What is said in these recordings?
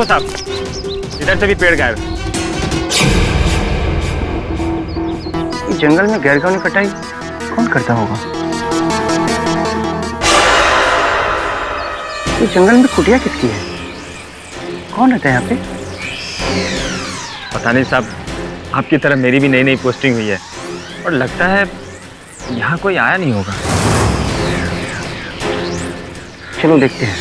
देखो साहब, इधर से भी पेड़ गायब। जंगल में गैरकानूनी कटाई कौन करता होगा? ये जंगल में कुटिया किसकी है? कौन रहता है यहाँ पे? पता नहीं साहब, आपकी तरह मेरी भी नई नई पोस्टिंग हुई है और लगता है यहाँ कोई आया नहीं होगा। चलो देखते हैं।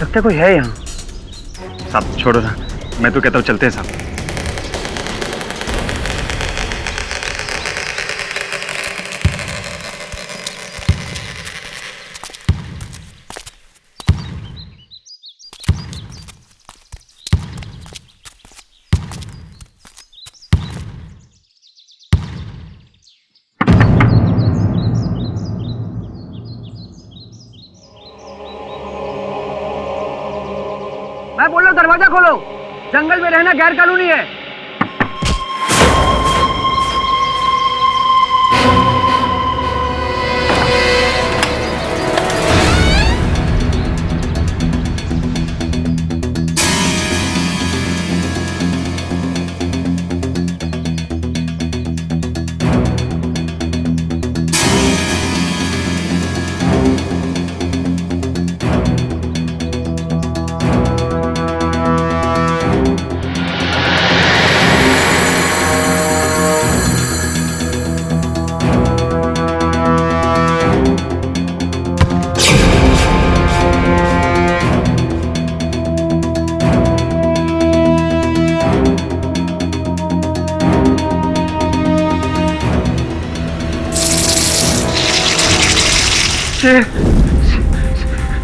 लगता कोई है यहाँ। साहब छोड़ो ना, मैं तो कहता हूँ चलते हैं साहब। मैं बोल रहा हूँ दरवाजा खोलो, जंगल में रहना गैर कानूनी है।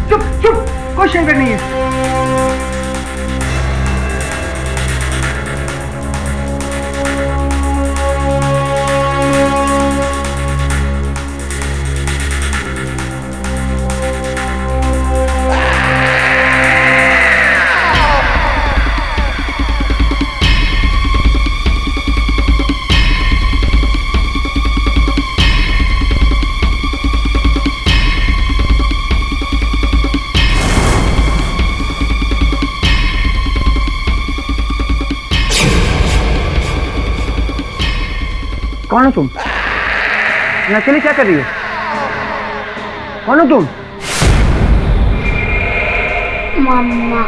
चुप चुप, कोई शेर नहीं है। कौन हो तुम? यहाँ अकेले क्या कर रही हो? कौन हो तुम? Mama.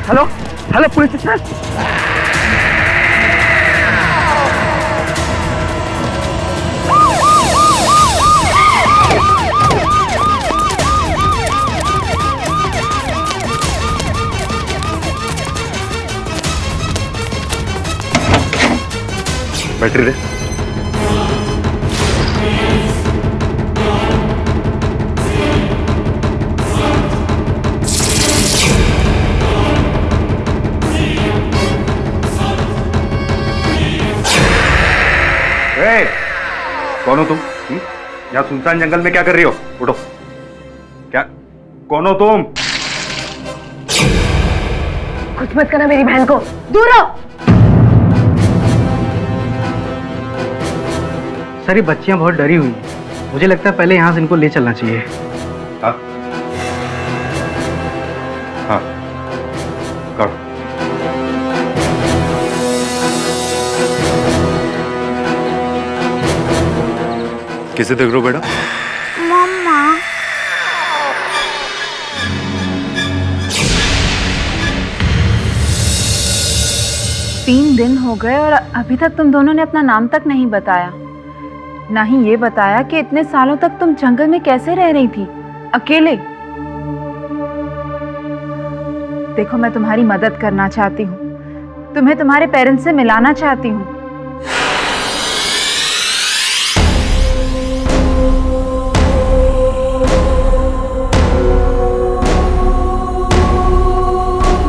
Hello hello, police station. Battery दे। कौन हो तुम? यहाँ सुनसान जंगल में क्या कर रही हो? उठो। क्या? कौन हो तुम? कुछ मत करना मेरी बहन को, दूर हो। सर, ये बच्चियां बहुत डरी हुई हैं। मुझे लगता है पहले यहाँ से इनको ले चलना चाहिए। हाँ हाँ, करो। किसे देख रहे हो बेटा? मम्मा। 3 दिन हो गए और अभी तक तुम दोनों ने अपना नाम तक नहीं बताया, ना ही ये बताया कि इतने सालों तक तुम जंगल में कैसे रह रही थी अकेले। देखो, मैं तुम्हारी मदद करना चाहती हूँ, तुम्हें तुम्हारे पेरेंट्स से मिलाना चाहती हूँ।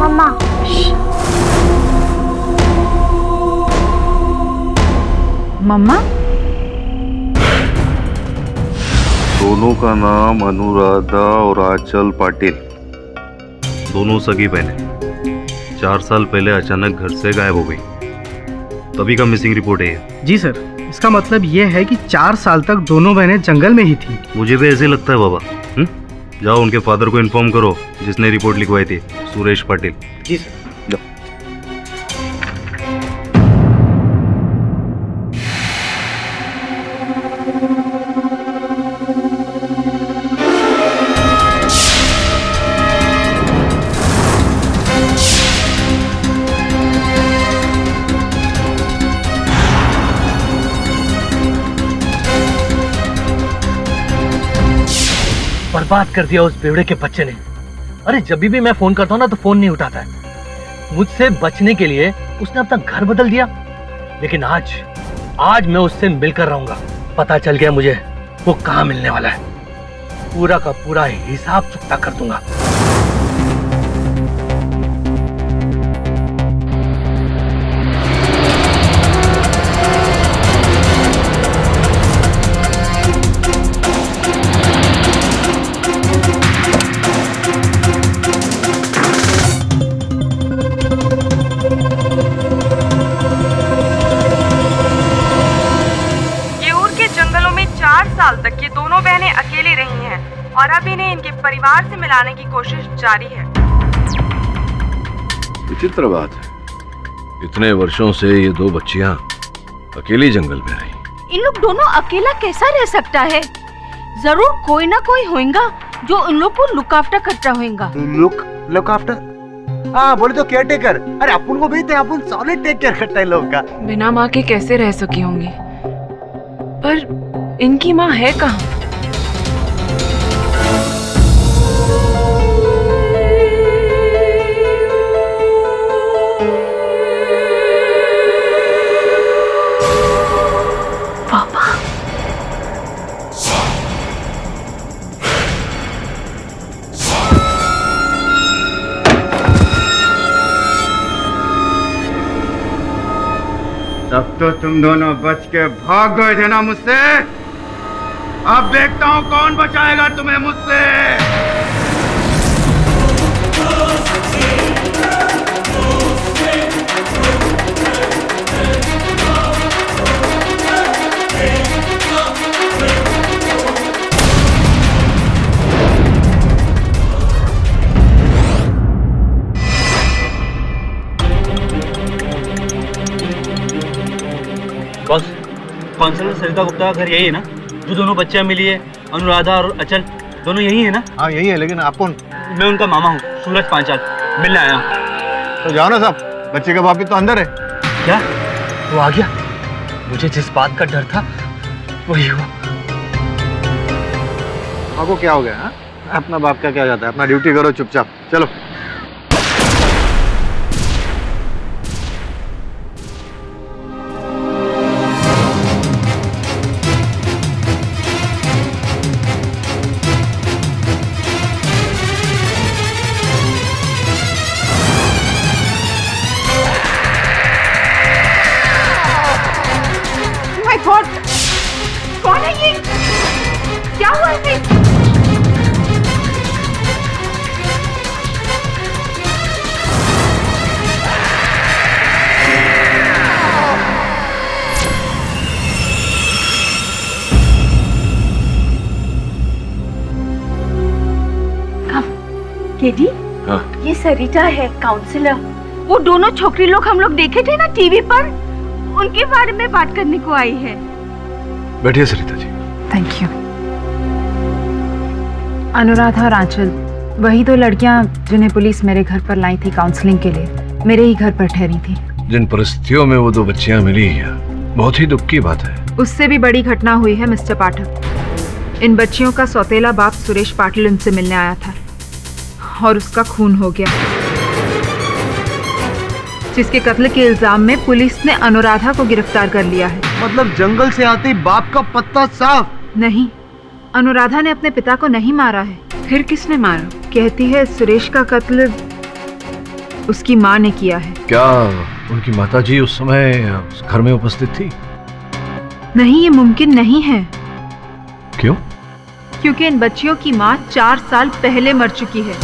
मम्मा। मम्मा? दोनों का नाम अनुराधा और आंचल पाटिल, दोनों सगी बहनें। 4 साल पहले अचानक घर से गायब हो गई, तभी का मिसिंग रिपोर्ट है ये। जी सर, इसका मतलब ये है कि 4 साल तक दोनों बहनें जंगल में ही थी। मुझे भी ऐसे लगता है बाबा। जाओ उनके फादर को इन्फॉर्म करो जिसने रिपोर्ट लिखवाई थी, सुरेश पाटिल। जी सर। जाओ। बर्बाद कर दिया उस बेवड़े के बच्चे ने। अरे जब भी मैं फोन करता हूँ ना तो फोन नहीं उठाता है। मुझसे बचने के लिए उसने अपना घर बदल दिया। लेकिन आज मैं उससे मिलकर रहूंगा। पता चल गया मुझे वो कहाँ मिलने वाला है। पूरा का पूरा हिसाब चुकता कर दूंगा। साल तक ये दोनों बहनें अकेली रही हैं और अब इन्हें इनके परिवार से मिलाने की कोशिश जारी है। विचित्र बात है, इतने वर्षों से ये 2 बच्चियां अकेली जंगल में रही। इन लोग दोनों अकेला कैसा रह सकता है? जरूर कोई ना कोई होगा जो इन लोग को लुक आफ्टर करता होगा। Look after? हाँ बोले तो केयर टेकर। अरे अपन को भेजते, अपन सॉलिड टेक केयर करता है लोग का। बिना माँ के कैसे रह सकी होंगी? पर इनकी माँ है कहाँ? पापा। तब तो तुम दोनों बच के भाग गए थे ना मुझसे। अब देखता हूँ कौन बचाएगा तुम्हें मुझसे। बॉस, काउंसलर सरिता गुप्ता का घर यही है ना? जो दोनों बच्चियां मिली है, अनुराधा और अचल, दोनों यही है ना? हाँ यही है, लेकिन आप कौन? मैं उनका मामा हूँ, सूरज पांचाल। मिलने आया हूँ। तो जाओ ना साहब, बच्चे का बाप भी तो अंदर है। क्या वो आ गया? मुझे जिस बात का डर था वही हुआ। आपको क्या हो गया? हाँ, अपना बाप का क्या जाता है, अपना ड्यूटी करो चुपचाप। चलो। कौन है ये? क्या हुआ इसे? केडी, हाँ। ये सरिता है, काउंसलर। वो दोनों छोकरी लोग हम लोग देखे थे ना टीवी पर, उनके बारे में बात करने को आई है। बैठिए सरिता जी। Thank you. अनुराधा और आंचल, वही 2 लड़कियां जिन्हें पुलिस मेरे घर पर लाई थी काउंसलिंग के लिए, मेरे ही घर पर ठहरी थी। जिन परिस्थितियों में वो 2 बच्चियां मिली हैं, बहुत ही दुख की बात है। उससे भी बड़ी घटना हुई है मिस्टर पाठक। इन बच्चियों का सौतेला बाप सुरेश पाटिल उनसे मिलने आया था और उसका खून हो गया। जिसके कत्ल के इल्जाम में पुलिस ने अनुराधा को गिरफ्तार कर लिया है। मतलब जंगल से आते ही बाप का पत्ता साफ? नहीं, अनुराधा ने अपने पिता को नहीं मारा है। फिर किसने मारा? कहती है सुरेश का कत्ल उसकी माँ ने किया है। क्या उनकी माताजी उस समय उस घर में उपस्थित थी? नहीं, ये मुमकिन नहीं है। क्यों? क्योंकि इन बच्चियों की माँ 4 साल पहले मर चुकी है।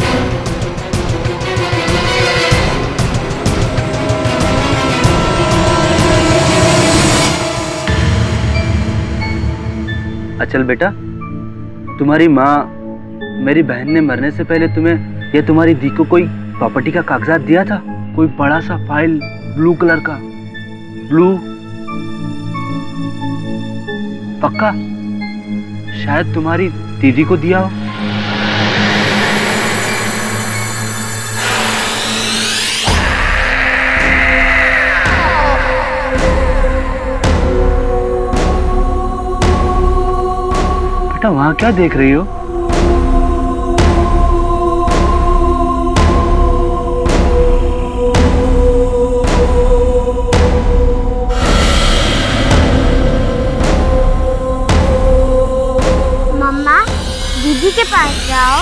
अचल बेटा, तुम्हारी माँ मेरी बहन ने मरने से पहले तुम्हें या तुम्हारी दी को कोई प्रॉपर्टी का कागजात दिया था? कोई बड़ा सा फाइल ब्लू कलर का? ब्लू पक्का? शायद तुम्हारी दीदी को दिया हो। बेटा वहां क्या देख रही हो? मम्मा, दीदी के पास जाओ।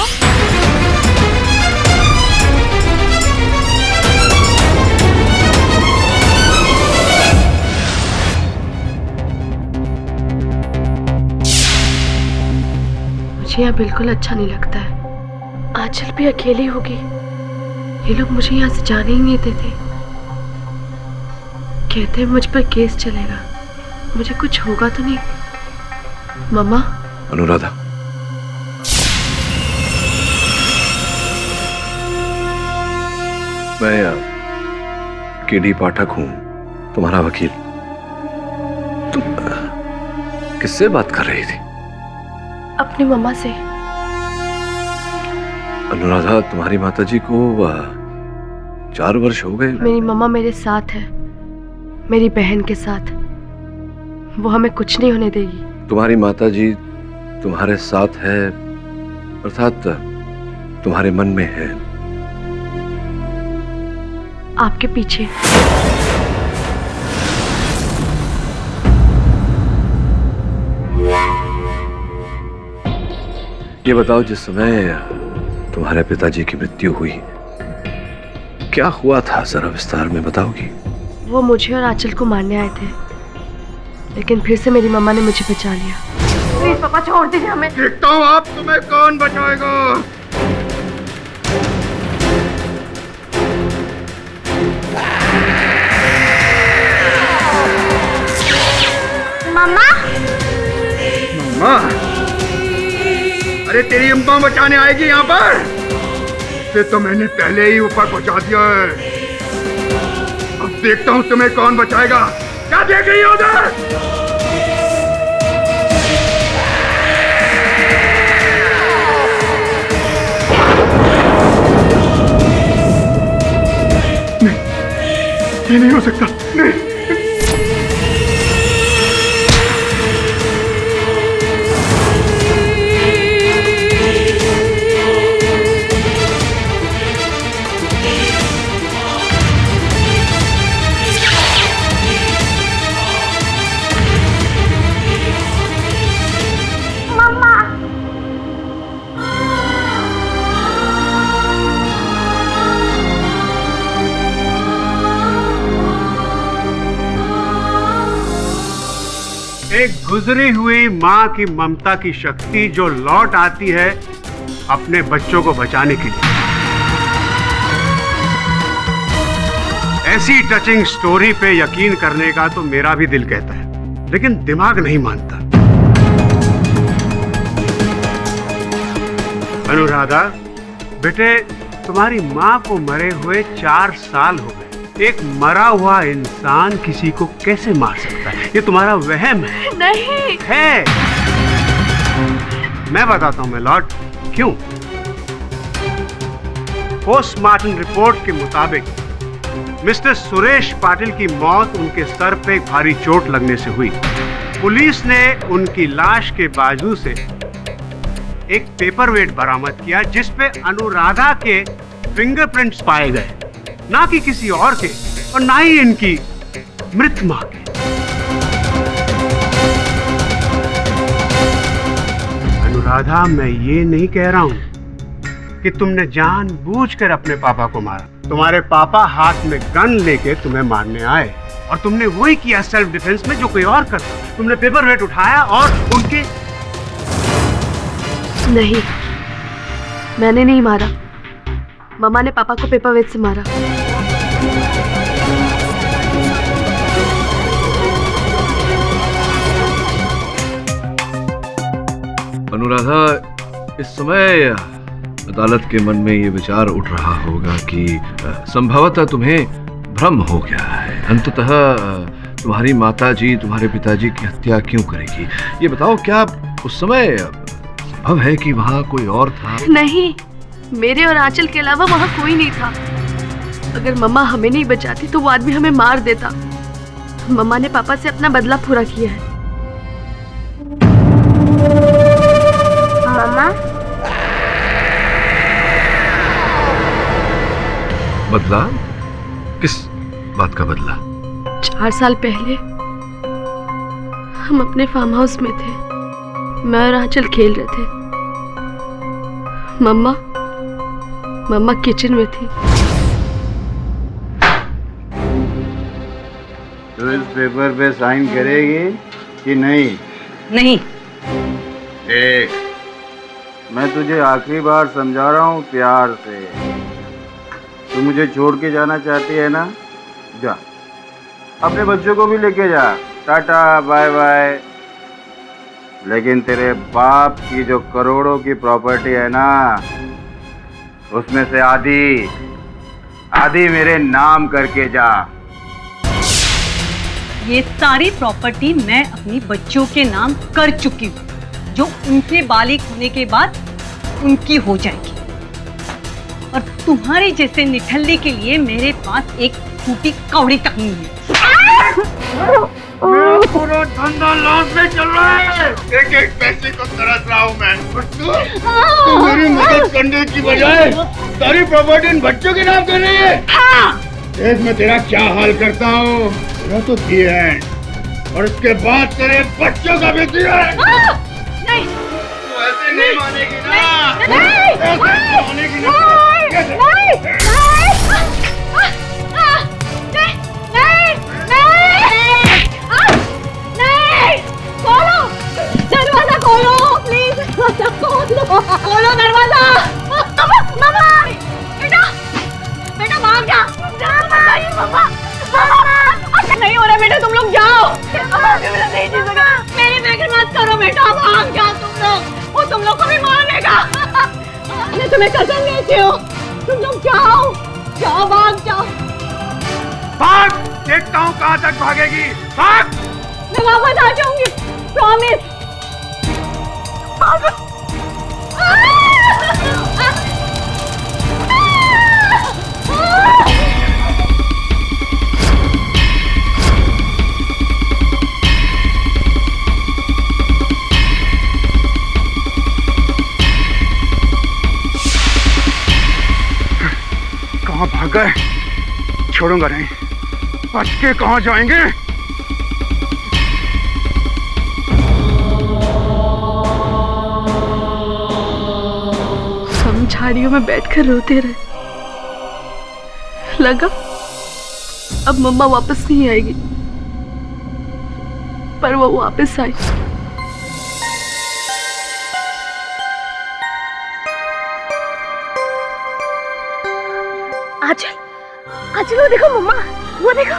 मुझे यहाँ बिल्कुल अच्छा नहीं लगता है। आंचल भी अकेली होगी। ये लोग मुझे यहाँ से जाने ही नहीं देते। कहते हैं मुझ पर केस चलेगा। मुझे कुछ होगा तो नहीं? मम्मा। अनुराधा, मैं केडी पाठक हूं, तुम्हारा वकील। तुम किससे बात कर रही थी? अपनी मम्मा से। अनुराधा, तुम्हारी माताजी को 4 वर्ष हो गए। मेरी मम्मा मेरे साथ है, मेरी बहन के साथ। वो हमें कुछ नहीं होने देगी। तुम्हारी माताजी तुम्हारे साथ है, अर्थात तुम्हारे मन में है। आपके पीछे। ये बताओ, जिस समय तुम्हारे पिताजी की मृत्यु हुई क्या हुआ था, जरा विस्तार में बताओगी? वो मुझे और आंचल को मारने आए थे, लेकिन फिर से मेरी मम्मा ने मुझे बचा लिया। प्लीज पापा, छोड़ दीजिए हमें। देखता हूँ आप तुम्हें कौन बचाएगा। मम्मा। मम्मा, अरे तेरी अम्मा बचाने आएगी यहाँ पर? इसे तो मैंने पहले ही ऊपर पहुंचा दिया है। अब देखता हूँ तुम्हें कौन बचाएगा। क्या देख रही हो उधर? ये नहीं हो सकता। नहीं। एक गुजरी हुई माँ की ममता की शक्ति जो लौट आती है अपने बच्चों को बचाने के लिए। ऐसी टचिंग स्टोरी पे यकीन करने का तो मेरा भी दिल कहता है, लेकिन दिमाग नहीं मानता। अनुराधा बेटे, तुम्हारी माँ को मरे हुए 4 साल हो गए। एक मरा हुआ इंसान किसी को कैसे मार सकता है? ये तुम्हारा वहम है। नहीं है। मैं बताता हूं लॉर्ड, क्यों। पोस्टमार्टम रिपोर्ट के मुताबिक मिस्टर सुरेश पाटिल की मौत उनके सर पे एक भारी चोट लगने से हुई। पुलिस ने उनकी लाश के बाजू से एक पेपरवेट बरामद किया जिस पे अनुराधा के फिंगरप्रिंट्स पाए गए, ना कि किसी और के। और ना ही इनकी मृत मां के। अनुराधा, मैं ये नहीं कह रहा हूं कि तुमने जानबूझकर अपने पापा को मारा। तुम्हारे पापा हाथ में गन लेके तुम्हें मारने आए और तुमने वही किया सेल्फ डिफेंस में जो कोई और करता। तुमने पेपर वेट उठाया और उनके। नहीं, मैंने नहीं मारा। मम्मा ने पापा को पेपर वेट से मारा। अनुराधा, इस समय अदालत के मन में ये विचार उठ रहा होगा कि संभवतः तुम्हें भ्रम हो गया है। अंततः तुम्हारी माताजी तुम्हारे पिताजी की हत्या क्यों करेगी? ये बताओ, क्या उस समय संभव है कि वहाँ कोई और था? नहीं, मेरे और आंचल के अलावा वहाँ कोई नहीं था। अगर मम्मा हमें नहीं बचाती तो वो आदमी हमें मार देता। मम्मा ने पापा से अपना बदला पूरा किया है। मम्मा, बदला? किस बात का बदला? 4 साल पहले हम अपने फार्म हाउस में थे। मैं और आंचल खेल रहे थे। मम्मा किचन में थी। तो इस पेपर पे साइन करेगी कि नहीं? नहीं। देख, मैं तुझे आखिरी बार समझा रहा हूँ प्यार से। तू मुझे छोड़ के जाना चाहती है ना? जा, अपने बच्चों को भी लेके जा। Tata bye bye. लेकिन तेरे बाप की जो करोड़ों की प्रॉपर्टी है ना, उसमें से आधी मेरे नाम करके जा। ये सारी प्रॉपर्टी मैं अपनी बच्चों के नाम कर चुकी हूँ, जो उनके बालिग होने के बाद उनकी हो जाएगी। और तुम्हारे जैसे निठल्ले के लिए मेरे पास एक टूटी कौड़ी तक नहीं है। पूरा धंधा लॉस में चल रहा है। एक एक पैसे को तरस रहा हूँ मैं। और तू मेरी मदद करने की बजाय सारी प्रॉपर्टी इन बच्चों के नाम कर रही है। देख, मैं तेरा क्या हाल करता हूँ। तेरा तो दी है और उसके बाद तेरे बच्चों का भी दी है। नहीं, तू ऐसे नहीं मानेगी ना। नहीं, मानेगी ना। दरवाजा खोलो प्लीज, खोलो दरवाजा। मामा, बेटा भाग जा। मामा, नहीं हो रहा बेटा, तुम लोग जाओ। मेरी फिक्र मत करो बेटा, भाग जाओ तुम लोग। वो तुम लोग को भी मार देगा। मैं तुम्हें कसम देती हूँ, तुम लोग जाओ, भाग जाओ। भाग, देखता हूँ कहाँ तक भागेगी। भाग। मैं वापस आ जाऊंगी, प्रॉमिस। कहाँ भाग गए? छोड़ूंगा नहीं। बच के कहाँ जाएंगे? हम झाड़ियों में बैठकर रोते रहे। लगा अब मम्मा वापस नहीं आएगी, पर वो वापस आई। आंचल, वो देखो मम्मा, वो देखो।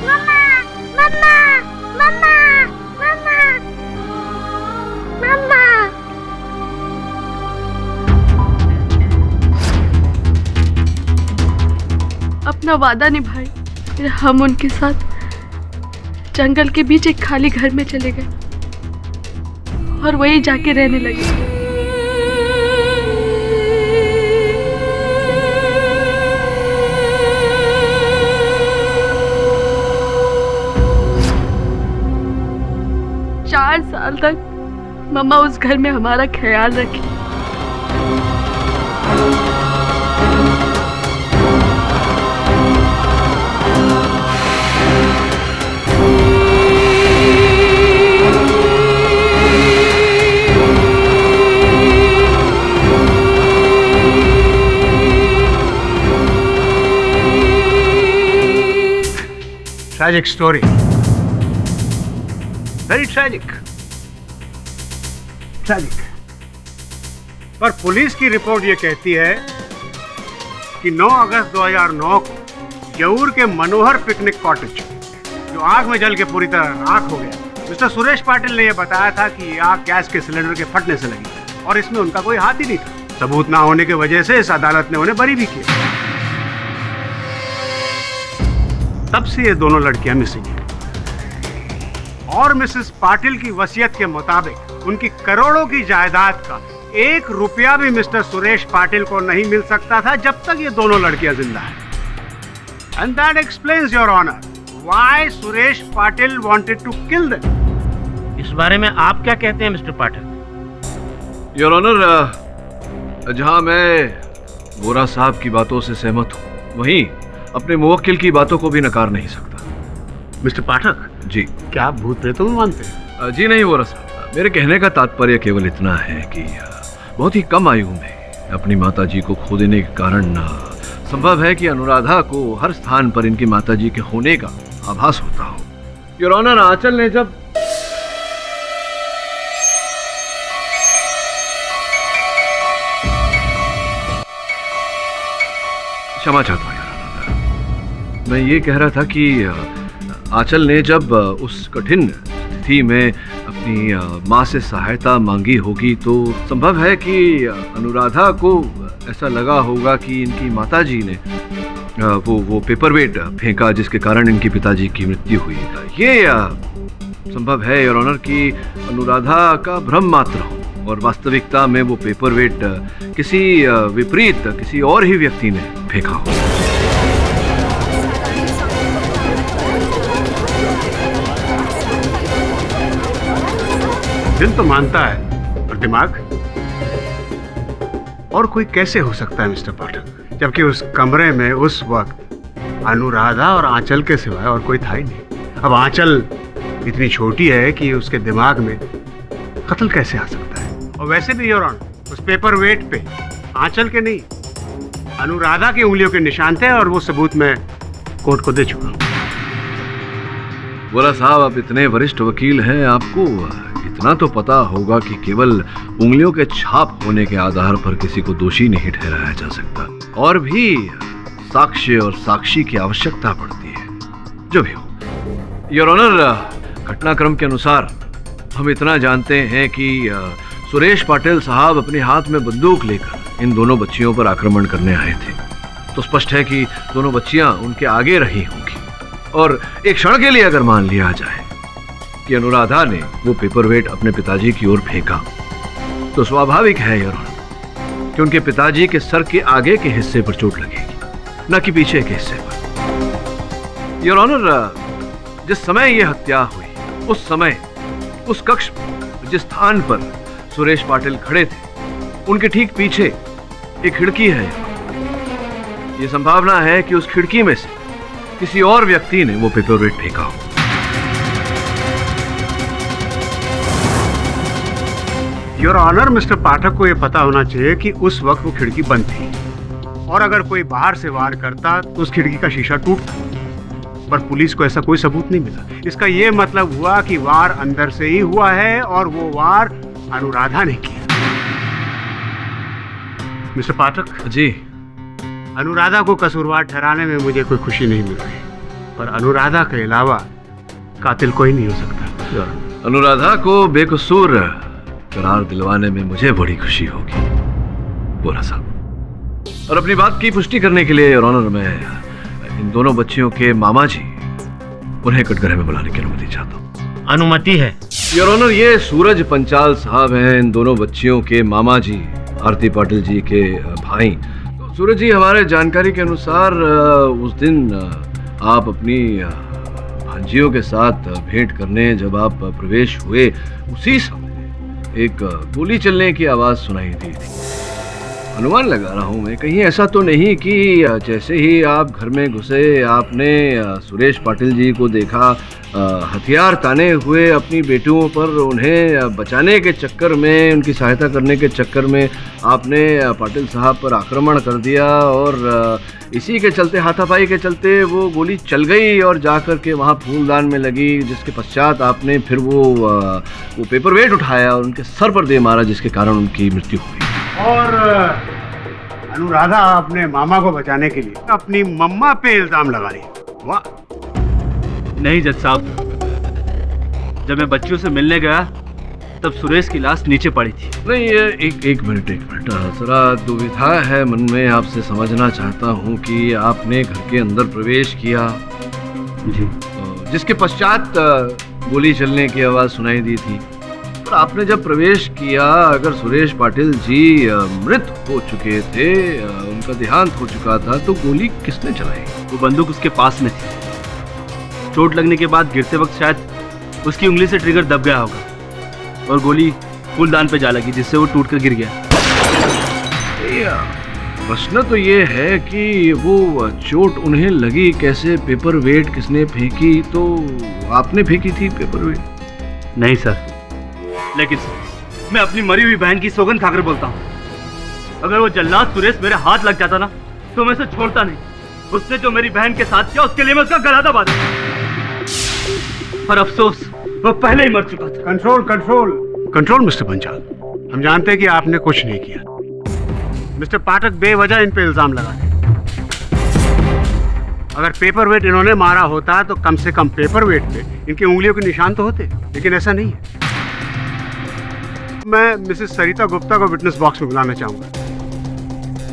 मम्मा, मम्मा, मम्मा, मम्मा, मम्मा। अपना वादा निभाए, फिर हम उनके साथ जंगल के बीच एक खाली घर में चले गए और वहीं जाके रहने लगे। चार साल तक मम्मा उस घर में हमारा ख्याल रखी। Tragic story, very tragic. पर पुलिस की रिपोर्ट ये कहती है कि 9 अगस्त 2009 को यऊर के मनोहर पिकनिक कॉटेज जो आग में जल के पूरी तरह राख हो गया, मिस्टर सुरेश पाटिल ने यह बताया था कि ये आग गैस के सिलेंडर के फटने से लगी और इसमें उनका कोई हाथ ही नहीं था। सबूत ना होने की वजह से इस अदालत ने उन्हें बरी भी किया। तब से ये दोनों लड़कियां मिसिंग हैं और मिसेस पाटिल की वसीयत के मुताबिक उनकी करोड़ों की जायदाद का 1 रुपया भी मिस्टर सुरेश पाटिल को नहीं मिल सकता था जब तक ये दोनों लड़कियां जिंदा हैं। And that explains your honour why Suresh Patil wanted to kill them. इस बारे में आप क्या कहते हैं मिस्टर पाटिल? योर ऑनर, जहां मैं वोरा साहब की बातों से सहमत हूं, वहीं अपने मुवक्किल की बातों को भी नकार नहीं सकता। मिस्टर पाठक जी, क्या आप भूत प्रेतों में मानते हैं? जी नहीं वोरा साहब, मेरे कहने का तात्पर्य केवल इतना है कि बहुत ही कम आयु में अपनी माताजी को खो देने के कारण संभव है कि अनुराधा को हर स्थान पर इनकी माताजी के होने का आभास होता हो। योर ऑनर, आंचल ने जब क्षमा चाहता हूँ योर ऑनर, मैं ये कह रहा था कि आंचल ने जब उस कठिन स्थिति में अपनी माँ से सहायता मांगी होगी तो संभव है कि अनुराधा को ऐसा लगा होगा कि इनकी माताजी ने वो पेपरवेट फेंका जिसके कारण इनके पिताजी की मृत्यु हुई। ये संभव है योर ऑनर कि अनुराधा का भ्रम मात्र हो और वास्तविकता में वो पेपरवेट किसी विपरीत किसी और ही व्यक्ति ने फेंका हो। दिल तो मानता है और दिमाग और कोई कैसे हो सकता है मिस्टर पाठक, जबकि उस कमरे में उस वक्त अनुराधा और आंचल के सिवाय और कोई था ही नहीं। अब आंचल इतनी छोटी है कि उसके दिमाग में कत्ल कैसे आ सकता है? और वैसे भी योर ऑनर, उस पेपर वेट पे आंचल के नहीं अनुराधा की उंगलियों के निशान थे और वो सबूत मैं कोर्ट को दे चुका हूँ। वोरा साहब, आप इतने वरिष्ठ वकील हैं, आपको इतना तो पता होगा कि केवल उंगलियों के छाप होने के आधार पर किसी को दोषी नहीं ठहराया जा सकता, और भी साक्ष्य और साक्षी की आवश्यकता पड़ती है। जो भी हो योर ऑनर, घटनाक्रम के अनुसार हम इतना जानते हैं कि सुरेश पाटिल साहब अपने हाथ में बंदूक लेकर इन दोनों बच्चियों पर आक्रमण करने आए थे। तो स्पष्ट है कि दोनों बच्चियां उनके आगे रही होंगी। और एक क्षण के लिए अगर मान लिया जाए कि अनुराधा ने वो पेपरवेट अपने पिताजी की ओर फेंका, तो स्वाभाविक है योर ऑनर कि उनके पिताजी के सर के आगे के हिस्से पर चोट लगेगी, न कि पीछे के हिस्से पर। योर ऑनर, जिस समय ये हत्या हुई उस समय उस कक्ष में जिस स्थान पर सुरेश पाटिल खड़े थे उनके ठीक पीछे एक खिड़की है। ये संभावना है कि उस खिड़की में से किसी और व्यक्ति ने वो पेपरवेट फेंका हो। योर ऑनर, मिस्टर पाठक को यह पता होना चाहिए कि उस वक्त वो खिड़की बंद थी और अगर कोई बाहर से वार करता तो उस खिड़की का शीशा टूटता, पर पुलिस को ऐसा कोई सबूत नहीं मिला। इसका यह मतलब हुआ कि वार अंदर से ही हुआ है और वो वार अनुराधा ने किया। मिस्टर पाठक जी, अनुराधा को कसूरवार ठहराने में मुझे कोई खुशी नहीं मिल रही, पर अनुराधा के अलावा कातिल कोई नहीं हो सकता। अनुराधा को बेकसूर करार दिलवाने में मुझे बड़ी खुशी होगी बोला साहब। और अपनी बात की पुष्टि करने के लिए योर ऑनर, मैं इन दोनों बच्चियों के मामा जी उन्हें कटघरे में बुलाने की अनुमति चाहता हूँ। अनुमति है योर ऑनर। ये सूरज पंचाल साहब हैं इन दोनों बच्चियों के मामा जी, आरती पाटिल जी के भाई। तो सूरज जी, हमारे जानकारी के अनुसार उस दिन आप अपनी भांजियों के साथ भेंट करने जब आप प्रवेश हुए उसी समय एक गोली चलने की आवाज सुनाई दी थी। अनुमान लगा रहा हूँ मैं, कहीं ऐसा तो नहीं कि जैसे ही आप घर में घुसे आपने सुरेश पाटिल जी को देखा हथियार ताने हुए अपनी बेटियों पर, उन्हें बचाने के चक्कर में, उनकी सहायता करने के चक्कर में आपने पाटिल साहब पर आक्रमण कर दिया और इसी के चलते, हाथापाई के चलते वो गोली चल गई और जाकर के वहाँ फूलदान में लगी, जिसके पश्चात आपने फिर वो पेपर वेट उठाया और उनके सर पर दे मारा, जिसके कारण उनकी मृत्यु हुई। और अनुराधा अपने मामा को बचाने के लिए अपनी मम्मा पे इल्जाम लगा रही। वाह। नहीं जज साहब, जब मैं बच्चियों से मिलने गया तब सुरेश की लाश नीचे पड़ी थी। नहीं, एक मिनट जरा दुविधा है मन में, आपसे समझना चाहता हूँ कि आपने घर के अंदर प्रवेश किया जी, जिसके पश्चात गोली चलने की आवाज़ सुनाई दी थी, पर आपने जब प्रवेश किया, अगर सुरेश पाटिल जी मृत हो चुके थे, उनका देहांत हो चुका था, तो गोली किसने चलाई? वो बंदूक उसके पास में थी। चोट लगने के बाद गिरते वक्त शायद उसकी उंगली से ट्रिगर दब गया होगा और गोली फूलदान पे जा लगी, जिससे वो टूटकर गिर गया। प्रश्न तो ये है कि वो चोट उन्हें लगी कैसे, पेपर वेट किसने फेंकी? तो आपने फेंकी थी पेपर वेट? नहीं सर, लेकिन मैं अपनी मरी हुई बहन की सौगंध खाकर बोलता हूँ, अगर वो जल्लाद सुरेश मेरे हाथ लग जाता ना तो मैं उसे छोड़ता नहीं। उसने जो मेरी बहन के साथ किया उसके लिए मैं उसका गला दबा दूं। पर अफसोस वो पहले ही मर चुका था। Control control control mister Panchal, हम जानते हैं कि आपने कुछ नहीं किया। मिस्टर पाठक बेवजह इन पे इल्जाम लगा रहे। अगर पेपर वेट इन्होंने मारा होता तो कम से कम पेपर वेट पे इनकी उंगलियों के निशान तो होते, लेकिन ऐसा नहीं है। मैं मिसेस सरिता गुप्ता को विटनेस बॉक्स में बुलाना चाहूंगा।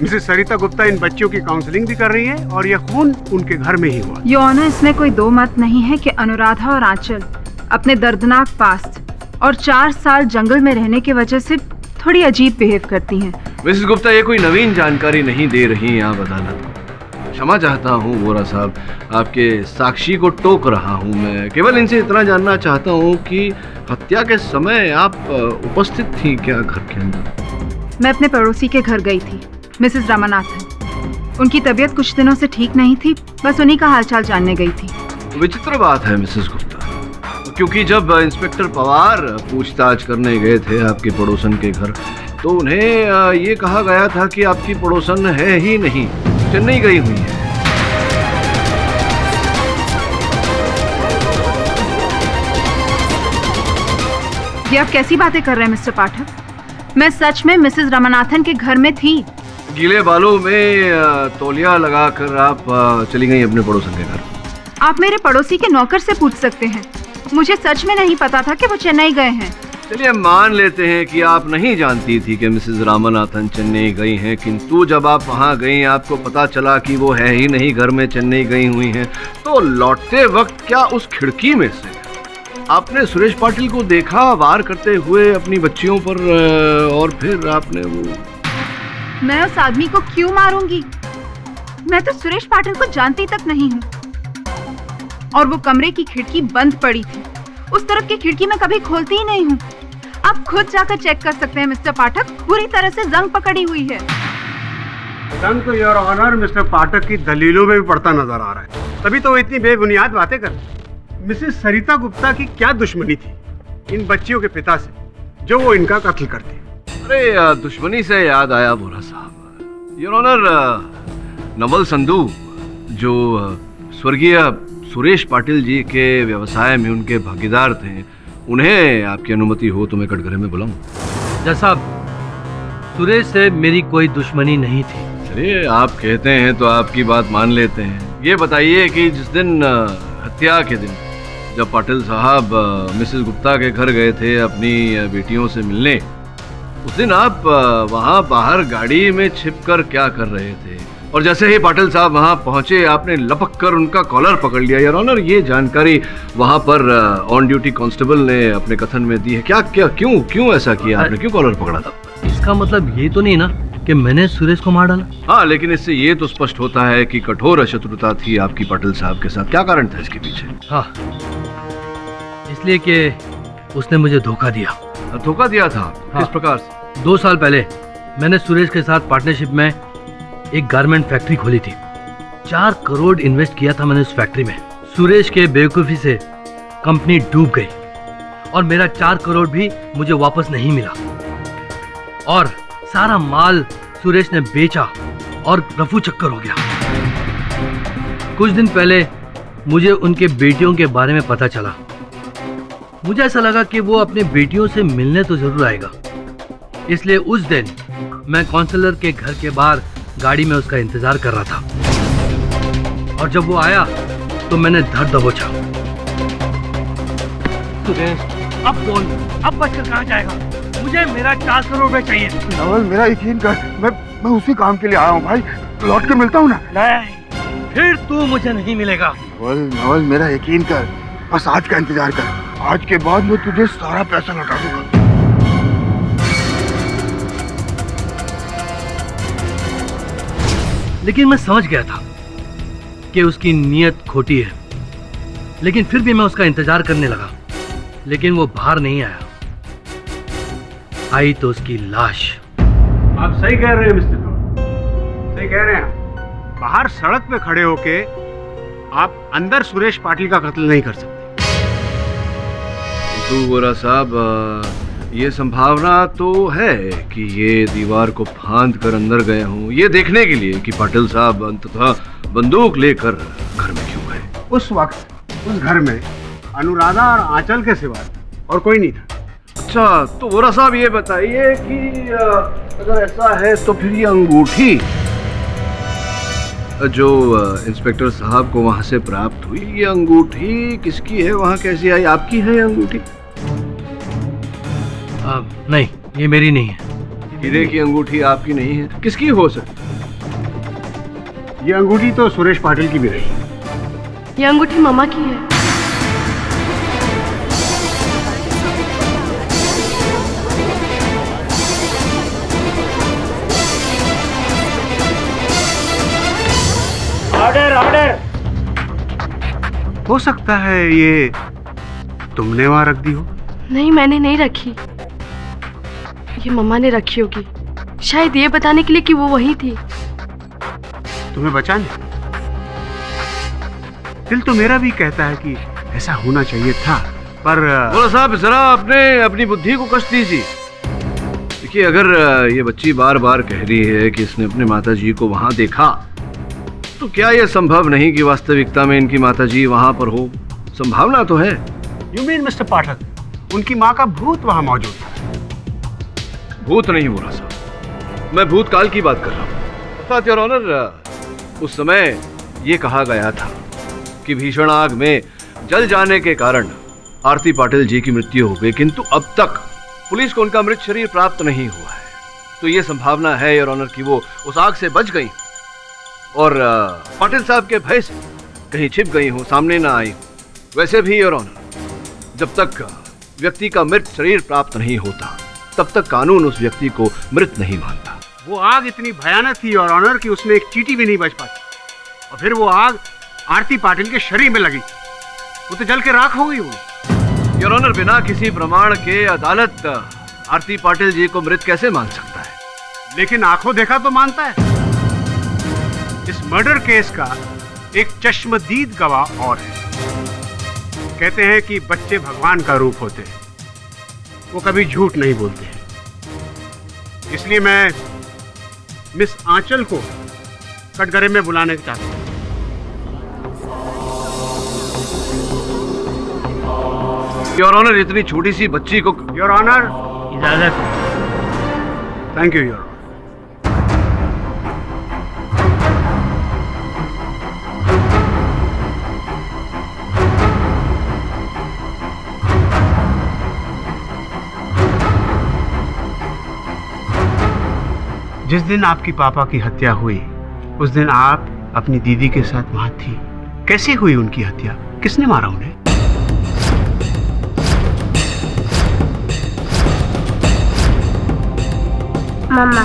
मिसेस सरिता गुप्ता इन बच्चियों की काउंसलिंग भी कर रही है और यह खून उनके घर में ही हुआ। योर ऑनर, इसमें कोई दो मत नहीं है कि अनुराधा और आंचल अपने दर्दनाक पास्ट और 4 साल जंगल में रहने की वजह से थोड़ी अजीब बिहेव करती हैं। मिसेस गुप्ता, ये कोई नवीन जानकारी नहीं दे रही आप अदालत को। क्षमा चाहता हूँ वोरा साहब, आपके साक्षी को टोक रहा हूँ मैं। केवल इनसे इतना जानना चाहता हूँ कि हत्या के समय आप उपस्थित थी क्या घर के अंदर? मैं अपने पड़ोसी के घर गई थी, मिसेस रामानाथन। उनकी तबीयत कुछ दिनों से ठीक नहीं थी, बस उन्हीं का हालचाल जानने गई थी। विचित्र बात है मिसेस गुप्ता, क्योंकि जब इंस्पेक्टर पवार पूछताछ करने गए थे आपके पड़ोसन के घर, तो उन्हें ये कहा गया था कि आपकी पड़ोसन है ही नहीं, चेन्नई गई हुई है। ये आप कैसी बातें कर रहे हैं मिस्टर पाठक? मैं सच में मिसेस रामानाथन के घर में थी। गीले बालों में तौलिया लगाकर आप चली गई अपने पड़ोसन के घर। आप मेरे पड़ोसी के नौकर से पूछ सकते हैं, मुझे सच में नहीं पता था कि वो चेन्नई गए हैं। चलिए मान लेते हैं कि आप नहीं जानती थी कि मिसेस रामानाथन चेन्नई गई हैं, किंतु जब आप वहां गई आपको पता चला कि वो है ही नहीं घर में, चेन्नई गई हुई हैं, तो लौटते वक्त क्या उस खिड़की में से आपने सुरेश पाटिल को देखा वार करते हुए अपनी बच्चियों पर, और फिर आपने वो... मैं उस आदमी को क्यों मारूंगी? मैं तो सुरेश पाटिल को जानती तक नहीं हूँ। और वो कमरे की खिड़की बंद पड़ी थी, उस तरफ की खिड़की मैं कभी खोलती ही नहीं हूँ। आप खुद जाकर चेक कर सकते हैं मिस्टर पाठक, पूरी तरह से जंग पकड़ी हुई है। जंग तो योर ऑनर मिस्टर पाठक की दलीलों में भी पड़ता नजर आ रहा है, तभी तो वो इतनी बेबुनियाद बातें कर। मिसेस सरिता गुप्ता की क्या दुश्मनी थी इन बच्चियों के पिता से जो वो इनका कत्ल करती? अरे दुश्मनी से याद आया बोरा साहब, योर ऑनर नवल संधू जो स्वर्गीय सुरेश पाटिल जी के व्यवसाय में उनके भागीदार थे, उन्हें आपकी अनुमति हो तो मैं कटघरे में बुलाऊं? जज साहब, सुरेश से मेरी कोई दुश्मनी नहीं थी। चलिए आप कहते हैं तो आपकी बात मान लेते हैं। ये बताइए कि जिस दिन हत्या के दिन जब पाटिल साहब मिसेस गुप्ता के घर गए थे अपनी बेटियों से मिलने, उस दिन आप वहाँ बाहर गाड़ी में छिपकर क्या कर रहे थे? और जैसे ही पाटिल साहब वहाँ पहुँचे आपने लपक कर उनका कॉलर पकड़ लिया। योर ऑनर, ये जानकारी वहाँ पर ऑन ड्यूटी कांस्टेबल ने अपने कथन में दी है। क्या क्या क्यों ऐसा किया आपने? क्यों कॉलर पकड़ा था? इसका मतलब ये तो नहीं ना कि मैंने सुरेश को मार डाला? हाँ, लेकिन इससे ये तो स्पष्ट होता है कि कठोर शत्रुता थी आपकी पाटिल साहब के साथ। क्या कारण था इसके पीछे? हाँ, इसलिए कि उसने मुझे धोखा दिया। धोखा दिया था? हाँ, किस प्रकार से? 2 साल पहले मैंने सुरेश के साथ पार्टनरशिप में एक गारमेंट फैक्ट्री खोली थी। 4 करोड़ इन्वेस्ट किया था मैंने उस फैक्ट्री में। सुरेश के बेवकूफी से कंपनी डूब गई और मेरा 4 करोड़ भी मुझे वापस नहीं मिला और सारा माल सुरेश ने बेचा और रफू चक्कर हो गया। कुछ दिन पहले मुझे उनके बेटियों के बारे में पता चला। मुझे ऐसा लगा कि वो अपने बेटियों से मिलने तो जरूर आएगा, इसलिए उस दिन मैं काउंसलर के घर के बाहर गाड़ी में उसका इंतजार कर रहा था और जब वो आया तो मैंने धर दबोचा। सुरेश, अब बोल, अब बचकर कहाँ जाएगा? मुझे मेरा 4 करोड़ रुपए चाहिए। नवल, मेरा यकीन कर, मैं उसी काम के लिए आया हूँ भाई। लौट के मिलता हूँ ना। नहीं, फिर तू मुझे नहीं मिलेगा। नवल, मेरा यकीन कर, बस आज का इंतजार कर। आज के बाद मैं तुझे सारा पैसा लौटा दूंगा। लेकिन मैं समझ गया था कि उसकी नीयत खोटी है, लेकिन फिर भी मैं उसका इंतजार करने लगा। लेकिन वो बाहर नहीं आया। आई तो उसकी लाश। आप सही कह रहे हैं मिस्टर गौर, सही कह रहे हैं। बाहर सड़क पे खड़े होके आप अंदर सुरेश पाटिल का कत्ल नहीं कर सकते। तो गोरा साहब, ये संभावना तो है कि ये दीवार को फांद कर अंदर गए हों, ये देखने के लिए कि पाटिल साहब अंततः बंदूक लेकर घर में क्यों गए। उस वक्त उस घर में अनुराधा और आंचल के सिवा और कोई नहीं था। अच्छा, तो गोरा साहब ये बताइए कि अगर ऐसा है तो फिर ये अंगूठी जो इंस्पेक्टर साहब को वहां से प्राप्त हुई, ये अंगूठी किसकी है? वहां कैसी आई? आपकी है ये अंगूठी? नहीं, ये मेरी नहीं है। हीरे की अंगूठी आपकी नहीं है, किसकी हो सकती? ये अंगूठी तो सुरेश पाटिल की भी रही। ये अंगूठी मामा की है। Order, order. हो सकता है ये तुमने वहां रख दी हो। नहीं, मैंने नहीं रखी, ये मम्मा ने रखी होगी, शायद ये बताने के लिए कि वो वही थी। तुम्हें बचाने? दिल तो मेरा भी कहता है कि ऐसा होना चाहिए था, पर बोला साहब, जरा अपनी बुद्धि को कष्ट दीजिए। देखिए, अगर ये बच्ची बार बार कह रही है कि इसने अपने माताजी को वहां देखा, तो क्या यह संभव नहीं कि वास्तविकता में इनकी माताजी वहां पर हो? संभावना तो है। यू मीन मिस्टर पाठक, उनकी माँ का भूत वहां मौजूद था? भूत नहीं बोला साहब, मैं भूतकाल की बात कर रहा हूँ। अर्थात योर ऑनर, उस समय ये कहा गया था कि भीषण आग में जल जाने के कारण आरती पाटिल जी की मृत्यु हो गई, किंतु अब तक पुलिस को उनका मृत शरीर प्राप्त नहीं हुआ है। तो ये संभावना है योर ऑनर कि वो उस आग से बच गई और पाटिल साहब के भय से कहीं छिप गई हो, सामने ना आई हो। वैसे भी योर ऑनर, जब तक व्यक्ति का मृत शरीर प्राप्त नहीं होता, तब तक कानून उस व्यक्ति को मृत नहीं मानता। वो आग इतनी भयानक थी योर ऑनर कि उसमें एक चींटी भी नहीं बच पाती, और फिर वो आग आरती पाटिल के शरीर में लगी, वो तो जल के राख हो गई होगी। योर ऑनर, बिना किसी प्रमाण के अदालत आरती पाटिल जी को मृत कैसे मान सकता है? लेकिन आंखों देखा तो मानता है। इस मर्डर केस का एक चश्मदीद गवाह और है। कहते हैं कि बच्चे भगवान का रूप होते हैं, वो कभी झूठ नहीं बोलते हैं। इसलिए मैं मिस आंचल को कटघरे में बुलाने चाहता हूँ। योर ऑनर, इतनी छोटी सी बच्ची को। योर ऑनर, इजाजत। Thank you your honour. जिस दिन आपकी पापा की हत्या हुई, उस दिन आप अपनी दीदी के साथ वहां थी। कैसे हुई उनकी हत्या? किसने मारा उन्हें? मम्मा।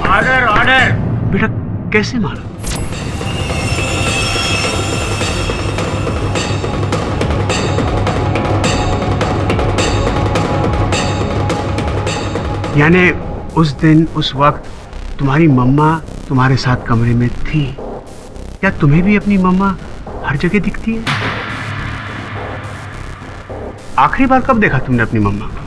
Order, order. बेटा, कैसे मारा? यानी उस दिन उस वक्त तुम्हारी मम्मा तुम्हारे साथ कमरे में थी? क्या तुम्हें भी अपनी मम्मा हर जगह दिखती है? आखिरी बार कब देखा तुमने अपनी मम्मा को?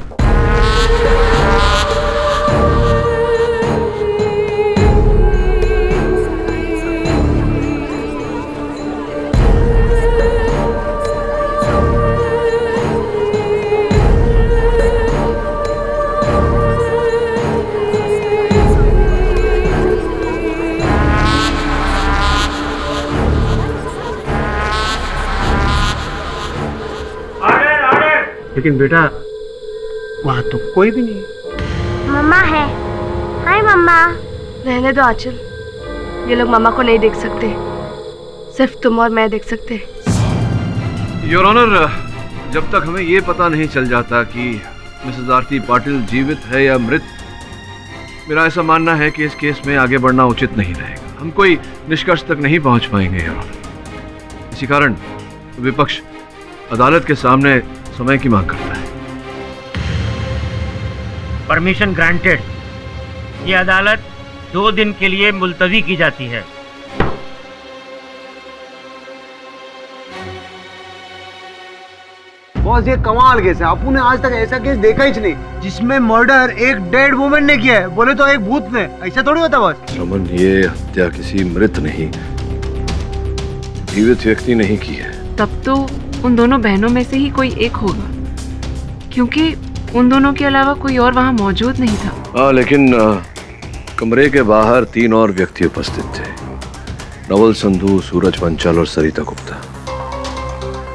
लेकिन बेटा वहां तो कोई भी नहीं। मम्मा है। हाय मम्मा। रहने दो आंचल, ये लोग मम्मा को नहीं देख सकते, सिर्फ तुम और मैं देख सकते। योर ऑनर, जब तक हमें ये पता नहीं चल जाता कि मिसेस आरती पाटिल जीवित है या मृत, मेरा ऐसा मानना है कि इस केस में आगे बढ़ना उचित नहीं रहेगा। हम कोई निष्कर्ष तक नहीं पहुंच पाएंगे योर ऑनर। इसी कारण विपक्ष अदालत के सामने समय की मांग करता है। Permission granted. ये अदालत 2 दिन के लिए मुलतवी की जाती है। बॉस ये कमाल केस है। आपू ने आज तक ऐसा केस देखा ही नहीं जिसमें मर्डर एक डेड वुमन ने किया है, बोले तो एक भूत ने। ऐसा थोड़ी होता बॉस। रमन, ये हत्या किसी मृत नहीं, जीवित व्यक्ति नहीं की है। तब तो उन दोनों बहनों में से ही कोई एक होगा, क्योंकि उन दोनों के अलावा कोई और वहां मौजूद नहीं था। हाँ, लेकिन कमरे के बाहर 3 और व्यक्ति उपस्थित थे, नवल संधू, सूरज पंचाल और सरिता गुप्ता।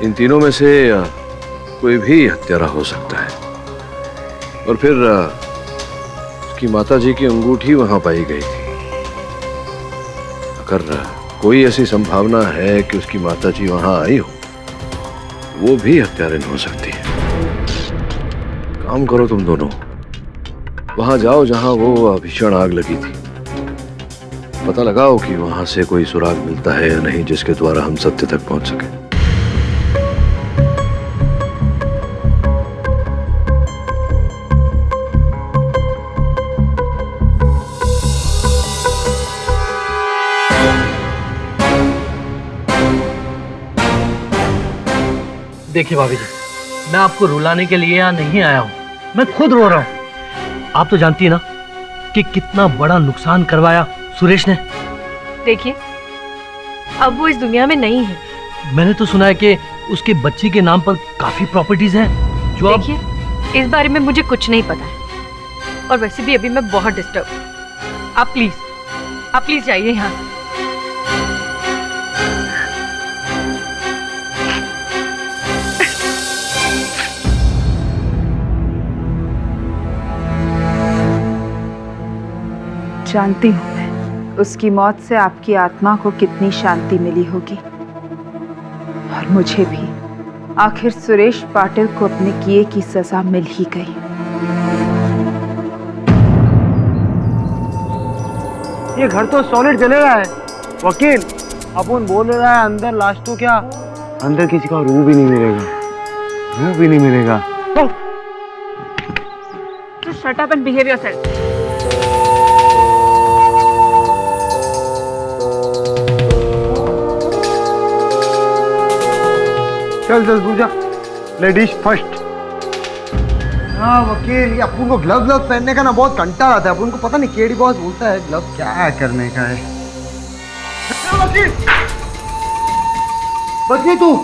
इन तीनों में से कोई भी हत्यारा हो सकता है। और फिर उसकी माताजी की अंगूठी वहां पाई गई थी। अगर कोई ऐसी संभावना है कि उसकी माताजी वहां आई हो, वो भी हत्यारिन हो सकती है। काम करो तुम दोनों, वहां जाओ जहां वो भीषण आग लगी थी। पता लगाओ कि वहां से कोई सुराग मिलता है या नहीं, जिसके द्वारा हम सत्य तक पहुंच सके। देखिए भाभी जी, मैं आपको रुलाने के लिए यहाँ नहीं आया हूँ, मैं खुद रो रहा हूँ। आप तो जानती है ना कि कितना बड़ा नुकसान करवाया सुरेश ने। देखिए, अब वो इस दुनिया में नहीं है। मैंने तो सुना है कि उसके बच्ची के नाम पर काफी प्रॉपर्टीज हैं जो देखिए, इस बारे में मुझे कुछ नहीं पता है, और वैसे भी अभी मैं बहुत डिस्टर्ब हूँ। आप प्लीज जाइए यहाँ से। जानती हूँ मैं उसकी मौत से आपकी आत्मा को कितनी शांति मिली होगी, और मुझे भी। आखिर सुरेश पाटिल को अपने किए की सजा मिल ही गई। ये घर तो सॉलिड जले रहा है वकील। अपन बोल रहा है अंदर लाश तो क्या, अंदर किसी का रूह भी नहीं मिलेगा, रूह भी नहीं मिलेगा। Just shut up and behave yourself. चल चल तू जा, लेडीज फर्स्ट। हाँ वकील, ये अपन को ग्लव पहनने का ना बहुत कंटाल आता है। अपन को पता नहीं केडी बॉस बोलता है ग्लव क्या करने का है। वकील बच गई तू।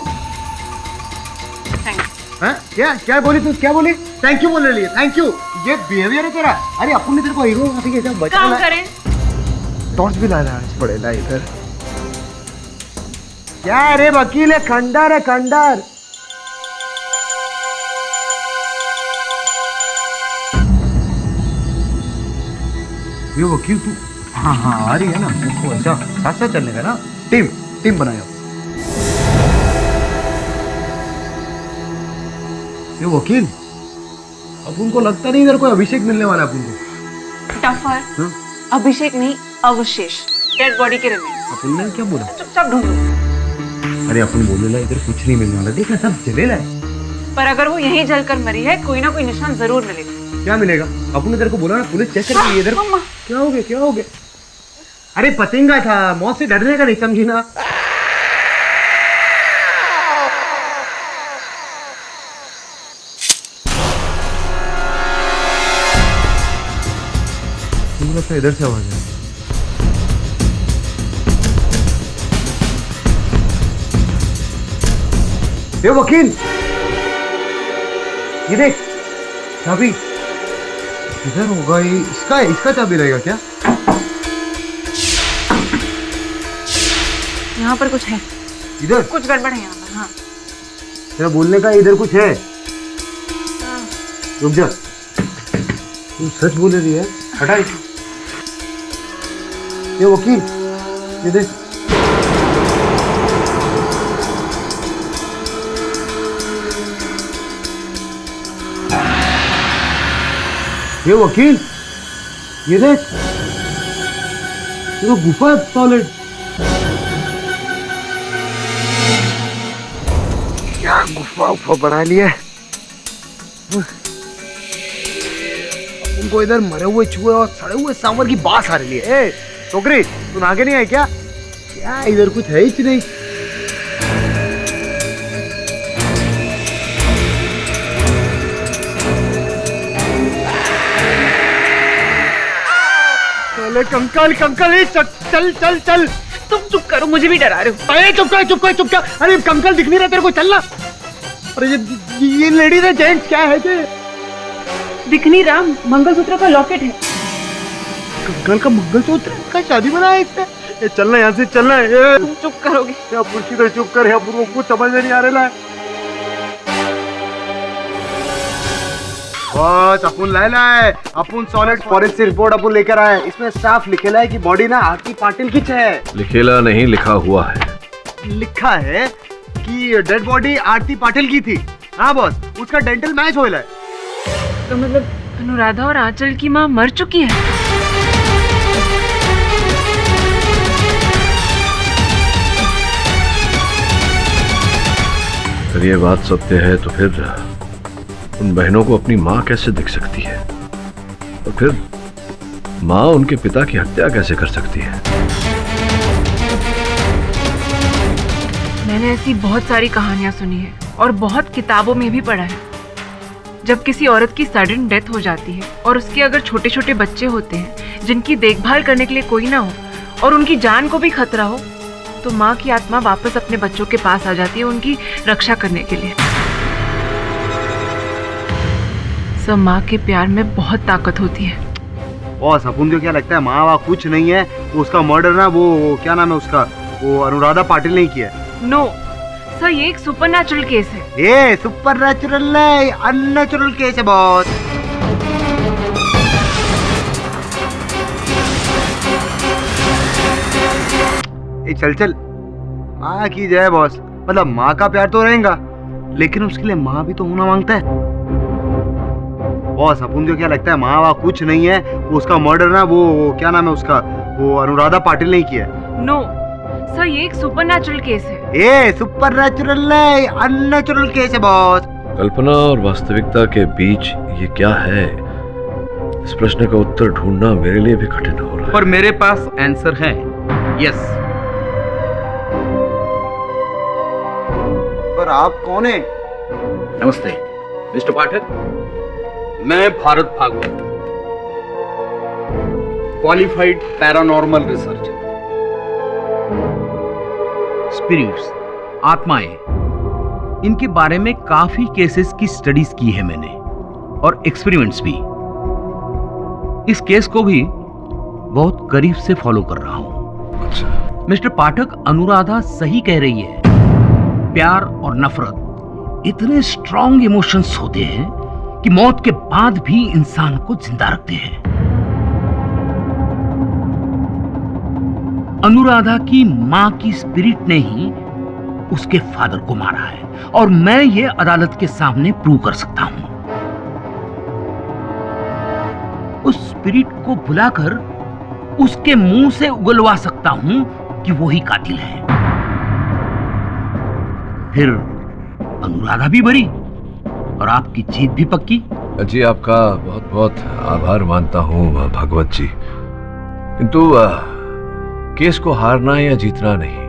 क्या क्या बोली तू, क्या बोली? थैंक यू बोलने लिए, थैंक यू। ये बिहेवियर है तेरा। अरे अपन ने तेरे को हीरो कैसा बचा टॉर्च भी लाना पड़ेगा इधर। क्या रे वकील है, खंडर है खंडर। ये वकील तू, हाँ हाँ आ रही है ना, उसको ऐसा साथ साथ चलने का ना। टीम बनाया। ये वकील, अब उनको लगता नहीं इधर कोई अभिषेक मिलने वाला है अपन को। टफर, अभिषेक नहीं, अवशेष, डेड बॉडी के रिमेन्स। अपन ने क्या बोला? चुपचाप ढूंढो। अरे अपन बोलेला इधर कुछ नहीं मिलने वाला, देखना सब जलेला है। पर अगर वो यहीं जलकर मरी है, कोई ना कोई निशान जरूर मिलेगा। क्या मिलेगा? अपन ने तेरे को बोला ना पुलिस चेक करेगी इधर। क्या हो गया, क्या हो गया? अरे पतंगा था, मौत से डरने का नहीं, समझी ना? मुझे इधर से आवाज है। ये वकील, ये देख चाबी इधर होगा, ये इसका चाबी रहेगा क्या? यहाँ पर कुछ है। इधर कुछ गड़बड़ है यहाँ पर। हाँ तेरा बोलने का इधर कुछ है। रुक जा, तू सच बोल रही है? हटा इसे। ये वकील, ये देख। ये वकील, ये देख, ये तो गुफा है सॉलिड। क्या गुफा बना लिया है। उनको इधर मरे हुए चूहे और सड़े हुए सांवर की बास आ रही है। ए छोकरी, तू नहा के नहीं आई क्या? क्या इधर कुछ है ही नहीं। कंकल कंकल, चल चल चल। तुम चुप करो, मुझे भी डरा रहे हो। अरे चुप कर चुप कर चुप कर। अरे कंकल दिख नहीं रहा तेरे को, चलना। अरे ये लेडीज है जेंट्स क्या है? दिख नहीं रहा, मंगलसूत्र का लॉकेट है। कंकल का मंगलसूत्र का शादी बना है इसने। ये चलना, यहाँ से चलना है। तुम चुप करोगे? या पुरुषी तो चुप कर, या पुरुष को समझ में नहीं आ रहा है। बस अपन लाए अपन सॉलिड फॉरेंसिक रिपोर्ट अपन लेकर आए। इसमें साफ लिखेला है कि बॉडी ना आरती पाटिल की है। लिखेला नहीं, लिखा हुआ है। लिखा है कि डेड बॉडी आरती पाटिल की थी। हाँ बॉस, उसका डेंटल मैच होएला है। तो मतलब अनुराधा और आंचल की माँ मर चुकी है? अगर ये बात सत्य है तो फिर उन बहनों को अपनी माँ कैसे दिख सकती है, और फिर माँ उनके पिता की हत्या कैसे कर सकती है? मैंने ऐसी बहुत सारी कहानियां सुनी है और बहुत किताबों में भी पढ़ा है। जब किसी औरत की सडन डेथ हो जाती है और उसके अगर छोटे छोटे बच्चे होते हैं जिनकी देखभाल करने के लिए कोई ना हो और उनकी जान को भी खतरा हो, तो माँ की आत्मा वापस अपने बच्चों के पास आ जाती है उनकी रक्षा करने के लिए। सब माँ के प्यार में बहुत ताकत होती है। बॉस अपन को क्या लगता है माँ वहाँ कुछ नहीं है, वो उसका मर्डर ना वो क्या नाम है उसका, वो अनुराधा पाटिल ने किया है। नो सर, ये एक सुपरनैचुरल केस है। ये सुपरनैचुरल नहीं, अननेचुरल केस है बॉस। चल चल, माँ की जय बॉस। मतलब माँ का प्यार तो रहेगा, लेकिन उसके लिए माँ भी तो होना मांगता है। बॉस अपन को क्या लगता है माँ वहाँ कुछ नहीं है, वो उसका मर्डर ना वो क्या नाम है उसका, वो अनुराधा पाटिल ने किया है। नो सर, ये एक सुपरनैचुरल केस है। ये सुपरनैचुरल नहीं, अननेचुरल केस है बॉस। कल्पना और वास्तविकता के बीच ये क्या है, इस प्रश्न का उत्तर ढूंढना मेरे लिए भी कठिन हो रहा है। पर मेरे पास आंसर है। यस। पर आप कौन है? नमस्ते मिस्टर पाठक, मैं Bharat Bhagwat, qualified paranormal researcher. Spirits, आत्माएं, इनके बारे में काफी केसेस की स्टडीज की है मैंने, और एक्सपेरिमेंट्स भी। इस केस को भी बहुत करीब से फॉलो कर रहा हूं। अच्छा। मिस्टर पाठक, अनुराधा सही कह रही है। प्यार और नफरत इतने स्ट्रॉन्ग इमोशंस होते हैं कि मौत के बाद भी इंसान को जिंदा रखते हैं। अनुराधा की मां की स्पिरिट ने ही उसके फादर को मारा है, और मैं ये अदालत के सामने प्रूव कर सकता हूं। उस स्पिरिट को बुलाकर उसके मुंह से उगलवा सकता हूं कि वो ही कातिल है। फिर अनुराधा भी बरी और आपकी जीत भी पक्की। जी आपका बहुत बहुत आभार मानता हूँ भागवत जी, किंतु केस को हारना या जीतना नहीं,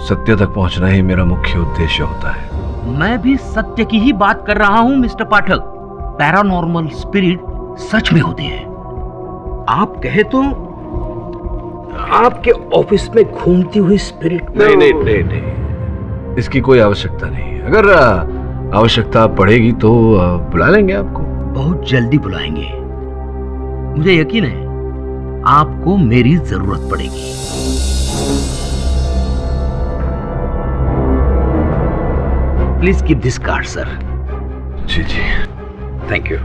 सत्य तक पहुंचना ही मेरा मुख्य उद्देश्य होता है। मैं भी सत्य की ही बात कर रहा हूं मिस्टर पाठक। पैरानॉर्मल स्पिरिट सच में होती है। आप कहे तो आपके ऑफिस में घूमती हुई स्पिरिट। नहीं, इसकी कोई आवश्यकता नहीं। अगर आवश्यकता पड़ेगी तो बुला लेंगे आपको। बहुत जल्दी बुलाएंगे। मुझे यकीन है आपको मेरी जरूरत पड़ेगी। Please keep this card sir. जी जी, thank you.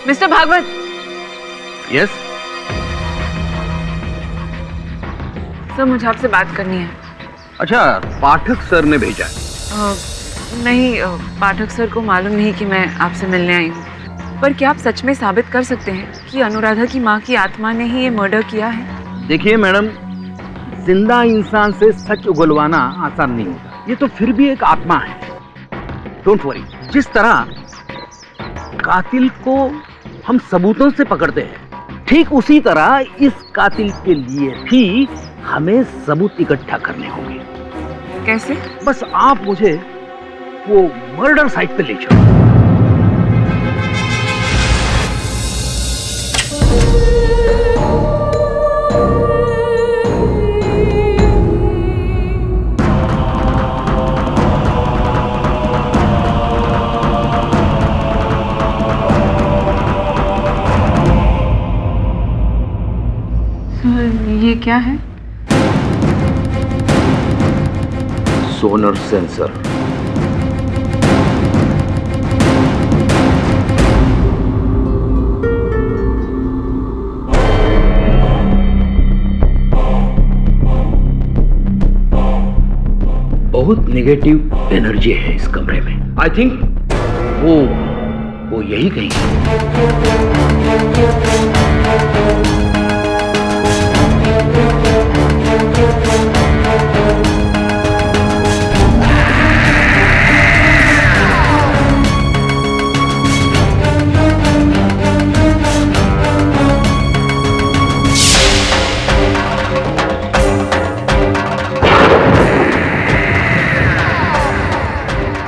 Mister Bhagwat. Yes sir, मुझे आपसे बात करनी है। अच्छा, पाठक सर ने भेजा है? नहीं, पाठक सर को मालूम नहीं कि मैं आपसे मिलने आई हूँ। पर क्या आप सच में साबित कर सकते हैं कि अनुराधा की माँ की आत्मा ने ही ये मर्डर किया है? देखिए मैडम, जिंदा इंसान से सच उगलवाना आसान नहीं होता। ये तो फिर भी एक आत्मा है। Don't worry. जिस तरह कातिल को हम सबूतों से पकड़ते हैं, ठीक उसी तरह इस कातिल के लिए भी हमें सबूत इकट्ठा करने होंगे। कैसे? बस आप मुझे वो मर्डर साइट पे ले चलो। ये क्या है? सोनर सेंसर। बहुत नेगेटिव एनर्जी है इस कमरे में। आई थिंक वो यही कहीं है।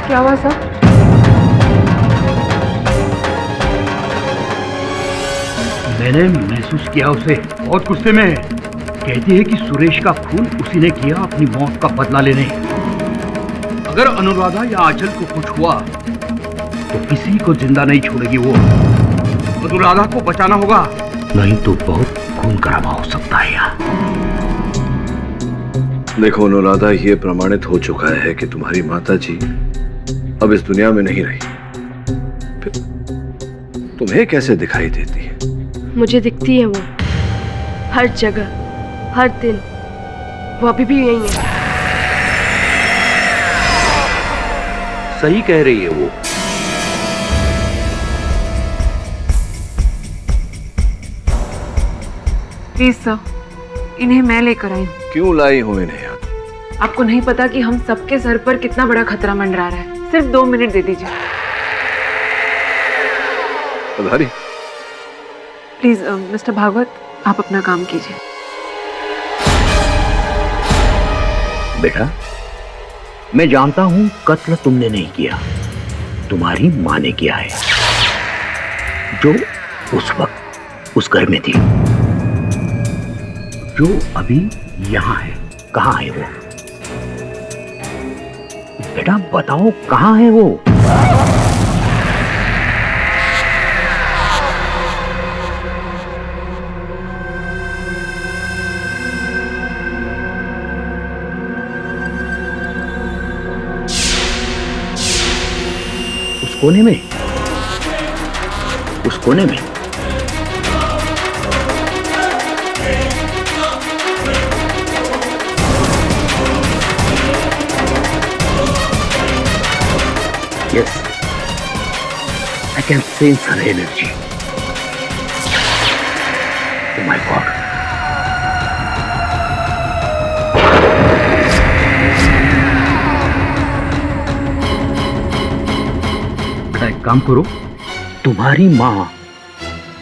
क्या हुआ सर? मैंने महसूस किया उसे बहुत गुस्से में। कहती है कि सुरेश का खून उसी ने किया अपनी मौत का बदला लेने। अगर अनुराधा या आंचल को कुछ हुआ तो किसी को जिंदा नहीं छोड़ेगी वो। अनुराधा को बचाना होगा, नहीं तो बहुत खून खराबा हो सकता है यार। देखो अनुराधा, ये प्रमाणित हो चुका है कि तुम्हारी माता जी अब इस दुनिया में नहीं रही। तुम्हें कैसे दिखाई देती है? मुझे दिखती है वो, हर जगह, हर दिन। वो अभी भी यही है। सही कह रही है वो। प्लीज सर, इन्हें मैं लेकर आई हूँ। क्यों लाई हो इन्हें यार? आपको नहीं पता कि हम सबके सर पर कितना बड़ा खतरा मंडरा रहा है। सिर्फ 2 मिनट दे दीजिए पधारी। प्लीज मिस्टर भागवत, आप अपना काम कीजिए। बेटा, मैं जानता हूं कत्ल तुमने नहीं किया, तुम्हारी मां ने किया है, जो उस वक्त उस घर में थी, जो अभी यहां है। कहां है वो? बेटा बताओ, कहां है वो? उस कोने में, उस कोने में। Yes, I can sense her energy. Oh my God. काम करो, तुम्हारी माँ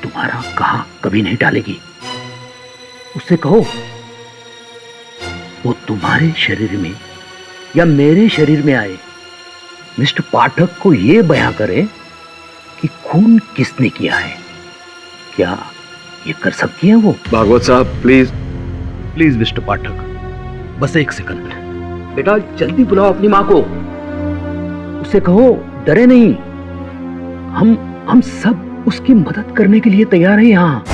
तुम्हारा कहा कभी नहीं टालेगी। उससे कहो वो तुम्हारे शरीर में या मेरे शरीर में आए, मिस्टर पाठक को ये बयां करे कि खून किसने किया है। क्या ये कर सकती है वो? भागवत साहब प्लीज। प्लीज मिस्टर पाठक, बस एक सेकंड। बेटा जल्दी बुलाओ अपनी माँ को, उसे कहो डरे नहीं, हम सब उसकी मदद करने के लिए तैयार हैं यहाँ।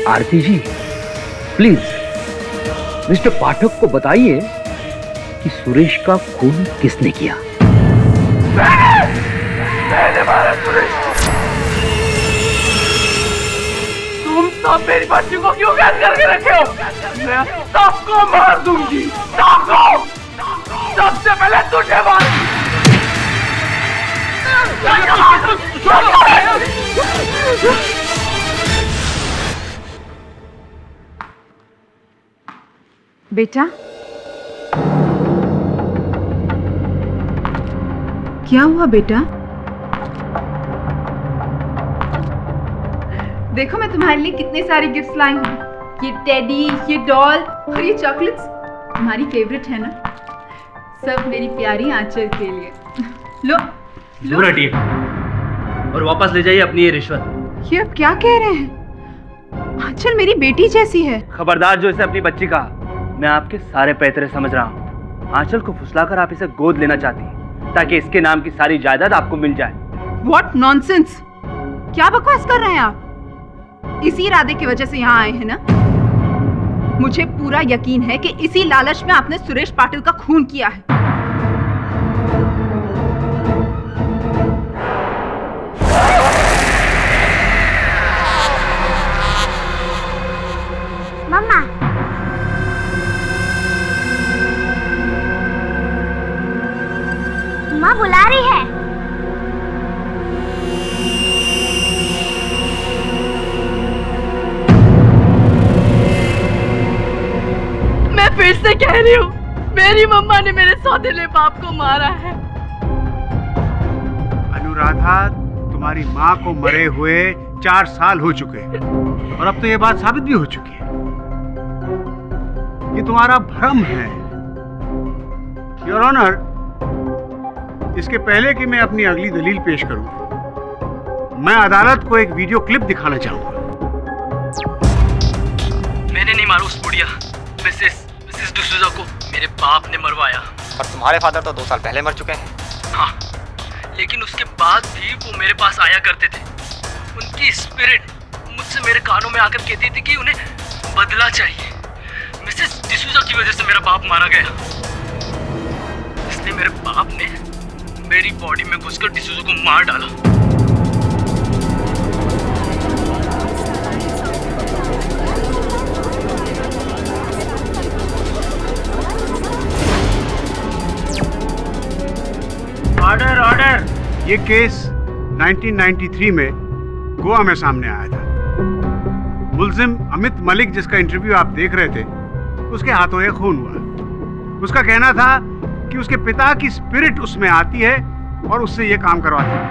आरती जी प्लीज मिस्टर पाठक को बताइए कि सुरेश का खून किसने किया। मैंने मारा सुरेश। तुम सब मेरी बच्ची को क्यों कैद करके रखे हो? मैं सबको मार दूंगी, सबको। सबसे पहले तुझे मार। बेटा क्या हुआ बेटा? देखो मैं तुम्हारे लिए कितने सारे गिफ्ट्स लाई हूँ। ये टेडी, ये डॉल और ये चॉकलेट्स तुम्हारी फेवरेट है ना? सब मेरी प्यारी आंचल के लिए। लो दूर हटिए और वापस ले जाइए अपनी ये रिश्वत। ये अब क्या कह रहे हैं? आंचल मेरी बेटी जैसी है। खबरदार जो इसे अपनी बच्ची कहा। मैं आपके सारे पैतरे समझ रहा हूँ। आंचल को फुसलाकर आप इसे गोद लेना चाहती हैं ताकि इसके नाम की सारी जायदाद आपको मिल जाए। What nonsense! क्या बकवास कर रहे हैं आप? इसी इरादे की वजह से यहाँ आए हैं ना? मुझे पूरा यकीन है कि इसी लालच में आपने सुरेश पाटिल का खून किया है। मम्मा माँ बुला रही है। मैं फिर से कह रही हूँ, मेरी मम्मा ने मेरे सौतेले बाप को मारा है। अनुराधा, तुम्हारी माँ को मरे हुए 4 साल हो चुके हैं और अब तो ये बात साबित भी हो चुकी है। ये तुम्हारा भ्रम है। योर ऑनर, इसके पहले कि मैं अपनी अगली दलील पेश करूं, मैं अदालत को एक वीडियो क्लिप दिखाना चाहूंगा। मैंने नहीं मारा उस बुढ़िया मिसेस डिसूजा को, मेरे बाप ने मरवाया। पर तुम्हारे फादर तो 2 साल पहले मर चुके हैं। हाँ, लेकिन उसके बाद भी वो मेरे पास आया करते थे। उनकी स्पिरिट मुझसे मेरे कानों में आकर कहती थी कि उन्हें बदला चाहिए। मिसेस डिसूजा की वजह से मेरा बाप मारा गया, इसलिए मेरे बाप ने मेरी बॉडी में घुसकर डिसूजा को मार डाला। Order order. ये केस 1993 में गोवा में सामने आया था। मुल्जिम अमित मलिक, जिसका इंटरव्यू आप देख रहे थे, उसके हाथों ये खून हुआ। उसका कहना था कि उसके पिता की स्पिरिट उसमें आती है और उससे ये काम करवाती है,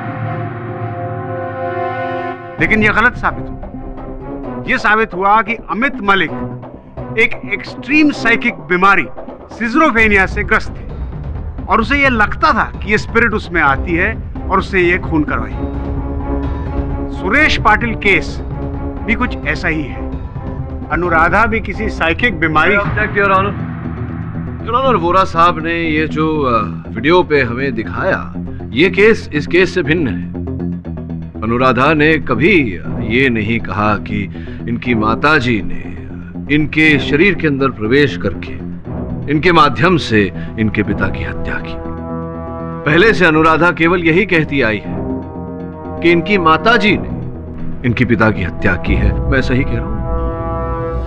लेकिन ये गलत साबित हुआ। ये साबित हुआ कि अमित मलिक एक एक्सट्रीम साइकिक बीमारी सिजरोफेनिया से ग्रस्त थे और उसे ये लगता था कि ये स्पिरिट उसमें आती है और उससे ये खून करवाई। सुरेश पाटिल केस भी कुछ ऐसा ही है। अनुराधा भी किसी साइकिक बीमारी। योर ऑनर, वोरा साहब ने ये जो वीडियो पे हमें दिखाया, ये केस इस केस से भिन्न है। अनुराधा ने कभी ये नहीं कहा कि इनकी माताजी ने इनके शरीर के अंदर प्रवेश करके इनके माध्यम से इनके पिता की हत्या की। पहले से अनुराधा केवल यही कहती आई है कि इनकी माताजी ने इनके पिता की हत्या की है। मैं सही कह रहा हूँ?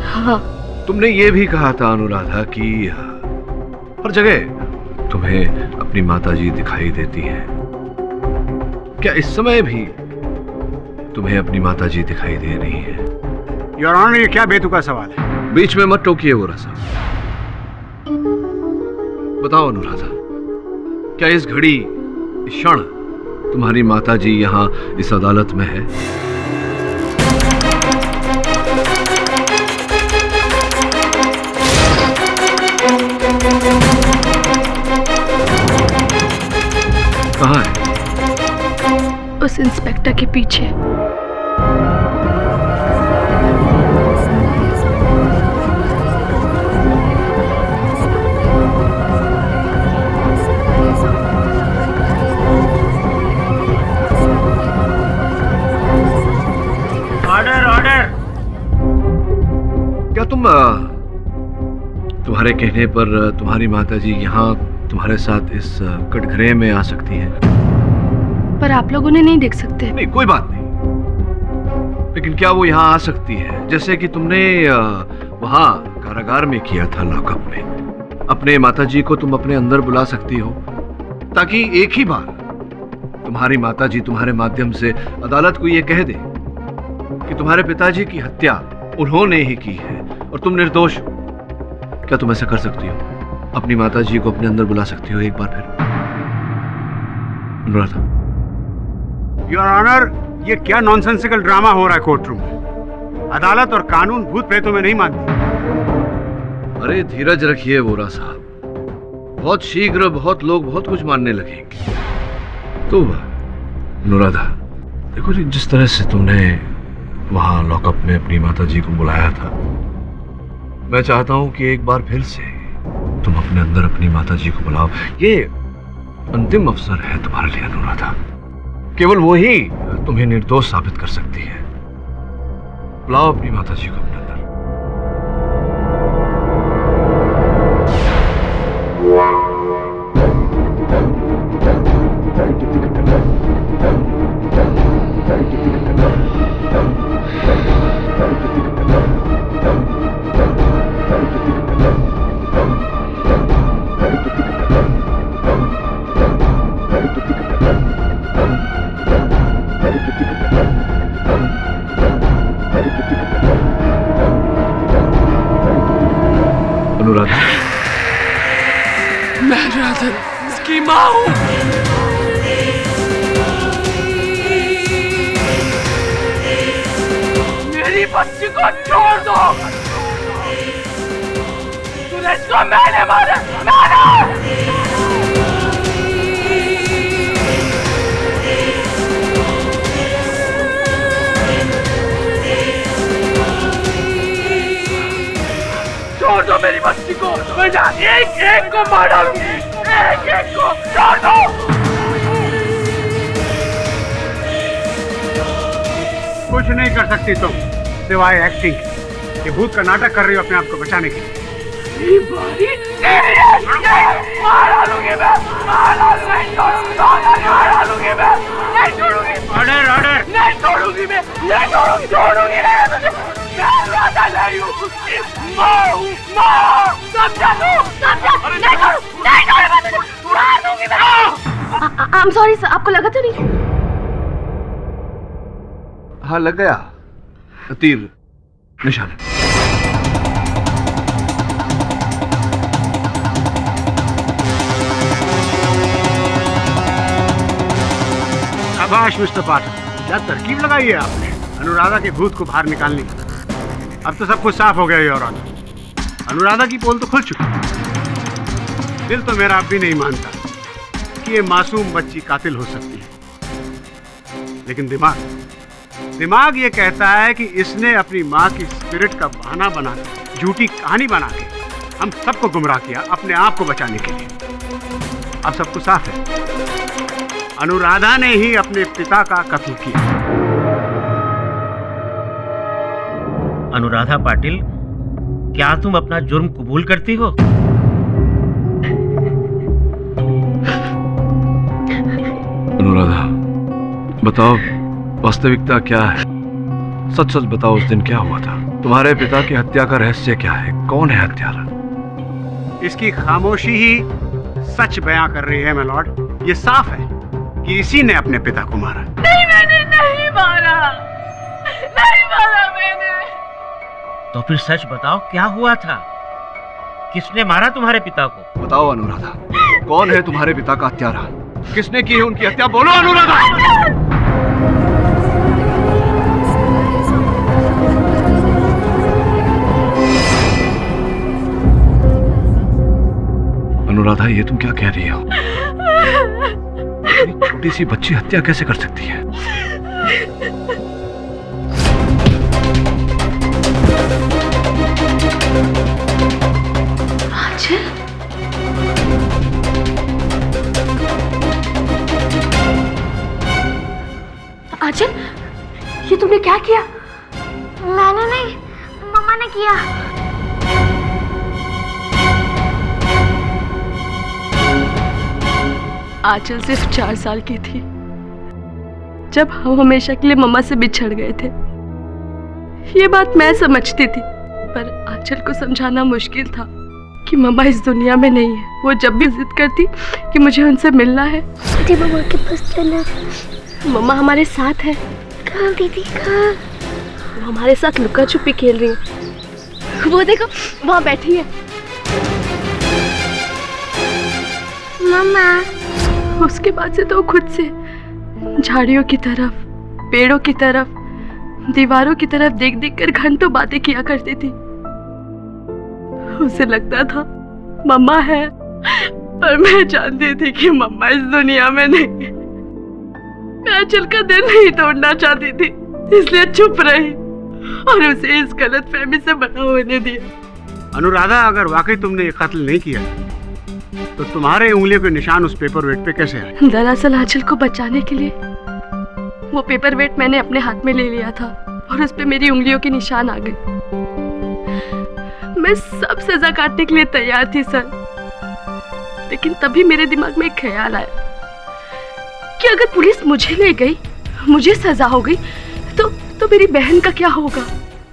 हाँ, तुमने ये भी कहा था अनुराधा कि हर जगह तुम्हें अपनी माताजी दिखाई देती हैं। क्या इस समय भी तुम्हें अपनी माताजी दिखाई दे रही है? योर ऑनर, ये क्या बेतुका सवाल है? बीच में मत टोकिए वोरा साहब। बताओ अनुराधा, क्या इस घड़ी, इस क्षण तुम्हारी माताजी यहाँ इस अदालत में है? कहाँ है? उस इंस्पेक्टर के पीछे। Order order. क्या तुम्हारे कहने पर तुम्हारी माताजी यहाँ तुम्हारे साथ इस कटघरे में आ सकती हैं? पर आप लोग उन्हें नहीं देख सकते। नहीं, कोई बात नहीं, लेकिन क्या वो यहाँ आ सकती है जैसे कि तुमने वहाँ कारागार में किया था, लॉकअप में? अपने माताजी को तुम अपने अंदर बुला सकती हो ताकि एक ही बार तुम्हारी माताजी तुम्हारे माध्यम से अदालत को ये कह दे कि तुम्हारे पिताजी की हत्या उन्होंने ही की है और तुम निर्दोष हो। क्या तुम ऐसा कर सकती हो? अपनी माताजी को अपने अंदर बुला सकती हो एक बार फिर? अनुराधा। योर ऑनर, ये क्या नॉनसेंसिकल ड्रामा हो रहा है कोर्ट रूम में? अदालत और कानून भूत प्रेतों में नहीं मानती। अरे धीरज रखिए वोरा साहब, बहुत शीघ्र बहुत लोग बहुत कुछ मानने लगेंगे। तो अनुराधा, देखो जी, जिस तरह से तुमने वहां लॉकअप में अपनी माताजी को बुलाया था, मैं चाहता हूं कि एक बार फिर से तुम अपने अंदर अपनी माताजी को बुलाओ। ये अंतिम अवसर है तुम्हारे लिए अनुराधा। केवल वो ही तुम्हें निर्दोष साबित कर सकती है। बुलाओ अपनी माताजी को अपने अंदर। अनुराधा, मैं राधा इसकी माँ हूँ। मेरी बच्ची को छोड़ दो। सुरेश को मैंने मारा। छोड़ दो मेरी बच्ची को, मैं एक एक को मार डालूंगी, एक एक को छोड़ दो। कुछ नहीं कर सकती तुम सिवाय एक्टिंग। ये भूत का नाटक कर रही हो अपने आप को बचाने के लिए। मार डालूंगी मैं, मार डालूंगी मैं, नहीं छोड़ूंगी। Order order. नहीं छोड़ूंगी मैं, नहीं छोड़ूंगी, छोड़ूंगी नहीं। मैं राधा नहीं हूँ, माँ हूँ, माँ। समझा तू? समझा? नहीं छोड़ू, नहीं छोड़ू, मार दूंगी मैं। आई एम सॉरी सर, आपको लगा तो नहीं? हाँ, लग गया तीर निशान। शाबाश मिस्टर पाठक, क्या तरकीब लगाई है आपने अनुराधा के भूत को बाहर निकालने की। अब तो सब कुछ साफ हो गया योर ऑनर। अनुराधा की पोल तो खुल चुकी है। दिल तो मेरा अब भी नहीं मानता कि ये मासूम बच्ची कातिल हो सकती है, लेकिन दिमाग ये कहता है कि इसने अपनी माँ की स्पिरिट का बहाना बना के, झूठी कहानी बना के हम सबको गुमराह किया अपने आप को बचाने के लिए। अब सब कुछ साफ है, अनुराधा ने ही अपने पिता का कत्ल किया। अनुराधा पाटिल, क्या तुम अपना जुर्म कबूल करती हो? अनुराधा, बताओ वास्तविकता क्या है? सच सच बताओ, उस दिन क्या हुआ था? तुम्हारे पिता की हत्या का रहस्य क्या है? कौन है हत्यारा? इसकी खामोशी ही सच बयां कर रही है माय लॉर्ड। ये साफ है कि इसी ने अपने पिता को मारा। नहीं, मैंने नहीं मारा, नहीं मारा मैंने। तो फिर सच बताओ, क्या हुआ था? किसने मारा तुम्हारे पिता को? बताओ अनुराधा, कौन है तुम्हारे पिता का हत्यारा? किसने की है उनकी हत्या? बोलो अनुराधा। अनुराधा, ये तुम क्या कह रही हो? छोटी सी बच्ची हत्या कैसे कर सकती है? आंचल, आंचल, ये तुमने क्या किया? मैंने नहीं, मम्मा ने किया। आंचल सिर्फ 4 साल की थी जब हम हमेशा के लिए मम्मा से बिछड़ गए थे। ये बात मैं समझती थी, पर आंचल को समझाना मुश्किल था कि मम्मा इस दुनिया में नहीं है। वो जब भी जिद करती कि मुझे उनसे मिलना है, दीदी मम्मा के पास चलो। मम्मा हमारे साथ है। कहाँ दीदी, कहाँ? वो हमारे साथ लुका छुपी खेल रही है। वो देखो, वहाँ बैठी है मम्मा। उसके बाद से तो खुद से झाड़ियों की तरफ, पेड़ों की तरफ, दीवारों की तरफ देख देख कर घंटों बातें किया करती थी। उसे लगता था मम्मा है, पर मैं जानती थी कि मम्मा इस दुनिया में नहीं है। मैं आंचल का दिल नहीं तोड़ना चाहती थी, इसलिए चुप रही और उसे इस गलतफहमी से बना होने दिया। अनुराधा, अगर वाकई तुमने ये कत्ल नहीं किया तो तुम्हारे उंगलियों के निशान उस पेपर वेट पे कैसे आए? दरअसल आंचल को बचाने के लिए वो पेपर वेट मैंने अपने हाथ में ले लिया था और उस पे मेरी उंगलियों के निशान आ गए। मैं सब सजा काटने के लिए तैयार थी सर, लेकिन तभी मेरे दिमाग में एक ख्याल आया कि अगर पुलिस मुझे ले गई, मुझे सजा हो गई, तो मेरी बहन का क्या होगा?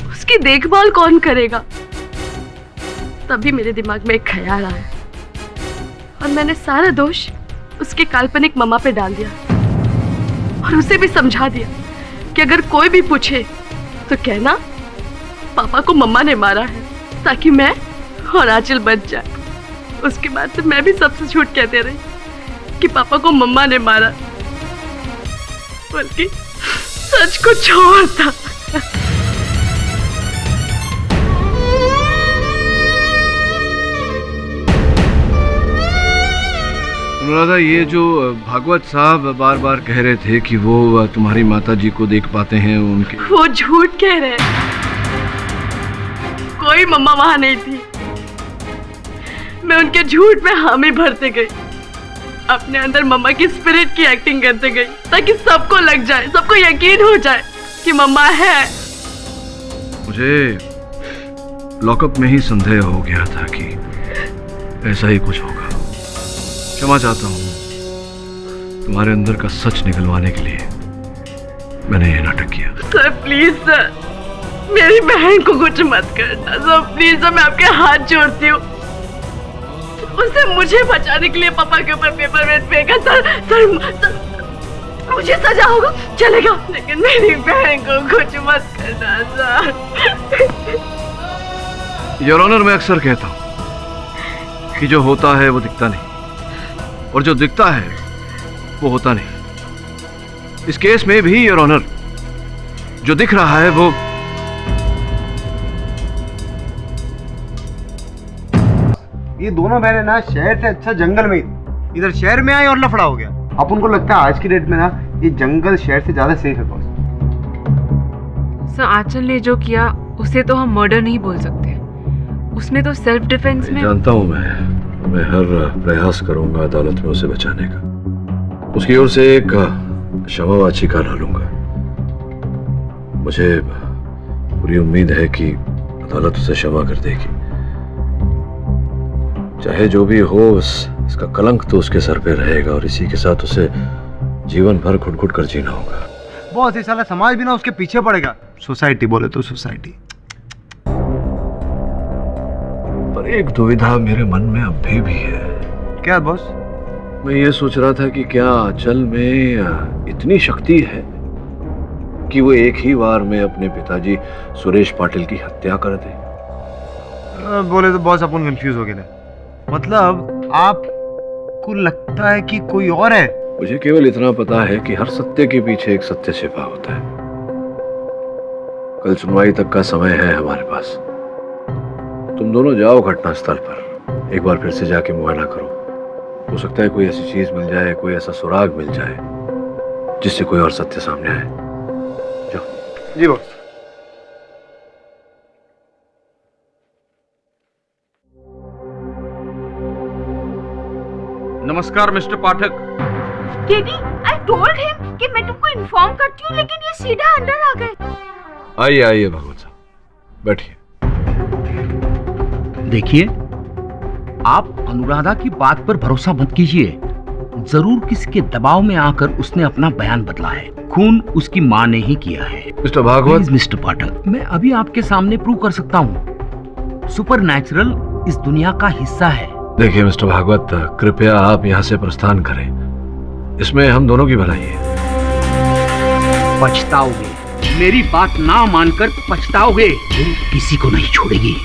उसकी देखभाल कौन करेगा? तभी मेरे दिमाग में एक ख्याल आया और मैंने सारा दोष उसके काल्पनिक मम्मा पे डाल दिया और उसे भी समझा दिया कि अगर कोई भी पूछे तो कहना पापा को मम्मा ने मारा है, ताकि मैं और आंचल बच जाए। उसके बाद से मैं भी सबसे झूठ कहते रही कि पापा को मम्मा ने मारा, बल्कि सच कुछ और था। अनुराधा, ये जो भागवत साहब बार बार कह रहे थे कि वो तुम्हारी माता जी को देख पाते हैं, उनके वो झूठ कह रहे हैं। कोई मम्मा वहां नहीं थी। मैं उनके झूठ में हामी भरते गई, अपने अंदर मम्मा की स्पिरिट की एक्टिंग करते गई, ताकि सबको लग जाए, सबको यकीन हो जाए कि मम्मा है। मुझे लॉकअप में ही संदेह हो गया था कि ऐसा ही कुछ होगा। क्षमा चाहता हूँ, तुम्हारे अंदर का सच निकलवाने के लिए मैंने ये नाटक किया। सर प्लीज सर, मेरी बहन को कुछ मत करना सर, प्लीज सर, मैं आपके हाथ जोड़ती हूँ। उसने मुझे बचाने के लिए पापा के ऊपर पेपर वेट फेंका सर, मुझे सजा होगा चलेगा, लेकिन मेरी बहन को कुछ मत करना सर। योर ऑनर, मैं अक्सर कहता हूँ कि जो होता है वो दिखता नहीं, और जो दिखता है वो होता नहीं। इस केस में भी योर ऑनर, जो दिख रहा है वो ये दोनों बहनें ना शहर से अच्छा जंगल में ही, इधर शहर में आए और लफड़ा हो गया। अब उनको लगता है आज की डेट में ना ये जंगल शहर से ज्यादा सेफ है बॉस। सर, आंचल ने जो किया उसे तो हम मर्डर नहीं बोल सकते, उसने तो सेल्फ डिफेंस में। जानता हूं मैं हर प्रयास करूंगा अदालत में उसे बचाने का। उसकी ओर से एक क्षमा याचिका डालूंगा। मुझे पूरी उम्मीद है कि अदालत उसे क्षमा कर देगी। चाहे जो भी हो, इसका कलंक तो उसके सर पे रहेगा और इसी के साथ उसे जीवन भर घुट-घुट कर जीना होगा। बॉस ये साला समाज भी ना उसके पीछे पड़ेगा। सोसाइटी बोले तो सोसाइटी। पर एक दुविधा मेरे मन में अब भी है। क्या बॉस? मैं ये सोच रहा था कि क्या आंचल में इतनी शक्ति है कि वो एक ही बार में अपने पिताजी सुरेश पाटिल की हत्या कर दे। बोले तो बॉस अपन कंफ्यूज हो गए। मतलब आपको लगता है कि कोई और है? मुझे केवल इतना पता है कि हर सत्य के पीछे एक सत्य छिपा होता है। कल सुनवाई तक का समय है हमारे पास। तुम दोनों जाओ घटनास्थल पर, एक बार फिर से जाके मुआयना करो। हो सकता है कोई ऐसी चीज मिल जाए, कोई ऐसा सुराग मिल जाए जिससे कोई और सत्य सामने आए। जाओ। जी बॉस। नमस्कार mister Pathak. KD, I told him कि मैं तुमको इन्फॉर्म करती हूँ, लेकिन ये सीधा अंदर आ गए। आइए आइए भागवत साहब, बैठिए। देखिए, आप अनुराधा की बात पर भरोसा मत कीजिए। जरूर किसी के दबाव में आकर उसने अपना बयान बदला है। खून उसकी माँ ने ही किया है। मिस्टर भागवत। मिस्टर पाठक, मैं अभी आपके सामने प्रूव कर सकता हूँ। सुपरनैचुरल इस दुनिया का हिस्सा है। देखिए मिस्टर भागवत, कृपया आप यहाँ से प्रस्थान करें। इसमें हम दोनों की भलाई है। पछताओगे, मेरी बात ना मानकर पछताओगे। वो किसी को नहीं छोड़ेगी,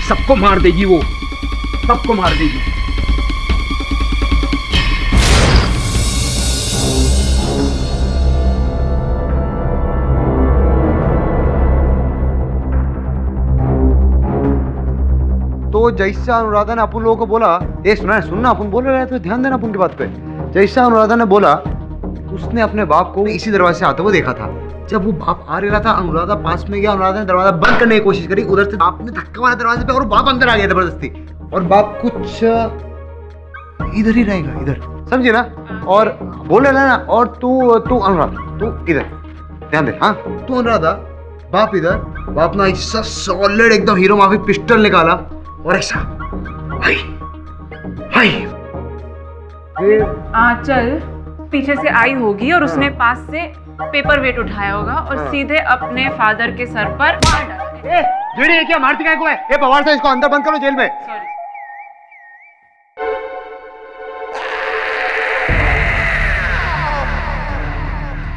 सबको मार देगी। वो सबको मार देगी। तो जैसा अनुराधा ने अपन लोगों को बोला, ये सुनना अपन बोल रहे थे, तो ध्यान देना अपन की बात पे। जैसा अनुराधा ने बोला, उसने अपने बाप को इसी दरवाजे से आते हुए देखा था। जब वो बाप आ रहा था, अनुराधा पास में गया, अनुराधा ने दरवाजा बंद करने की कोशिश करी। उधर से बाप ने धक्का मारा दरवाजे पे और बाप अंदर आ गया जबरदस्ती। और बाप कुछ इधर ही रहेगा, इधर, समझे ना? और बोल रहे ना, और तू अनुराधा, तू इधर ध्यान दे। हाँ, तू अनुराधा, बाप इधर। बाप ना ऐसा सॉलिड एकदम हीरो माफी पिस्टल निकाला और ऐसा हाय हाय। आंचल पीछे से आई होगी और उसने पास से पेपर वेट उठाया होगा और सीधे अपने फादर के सर पर मार डाला। जेडी क्या मारती काय को है? ये पवार से इसको अंदर बंद करो जेल में। सॉरी।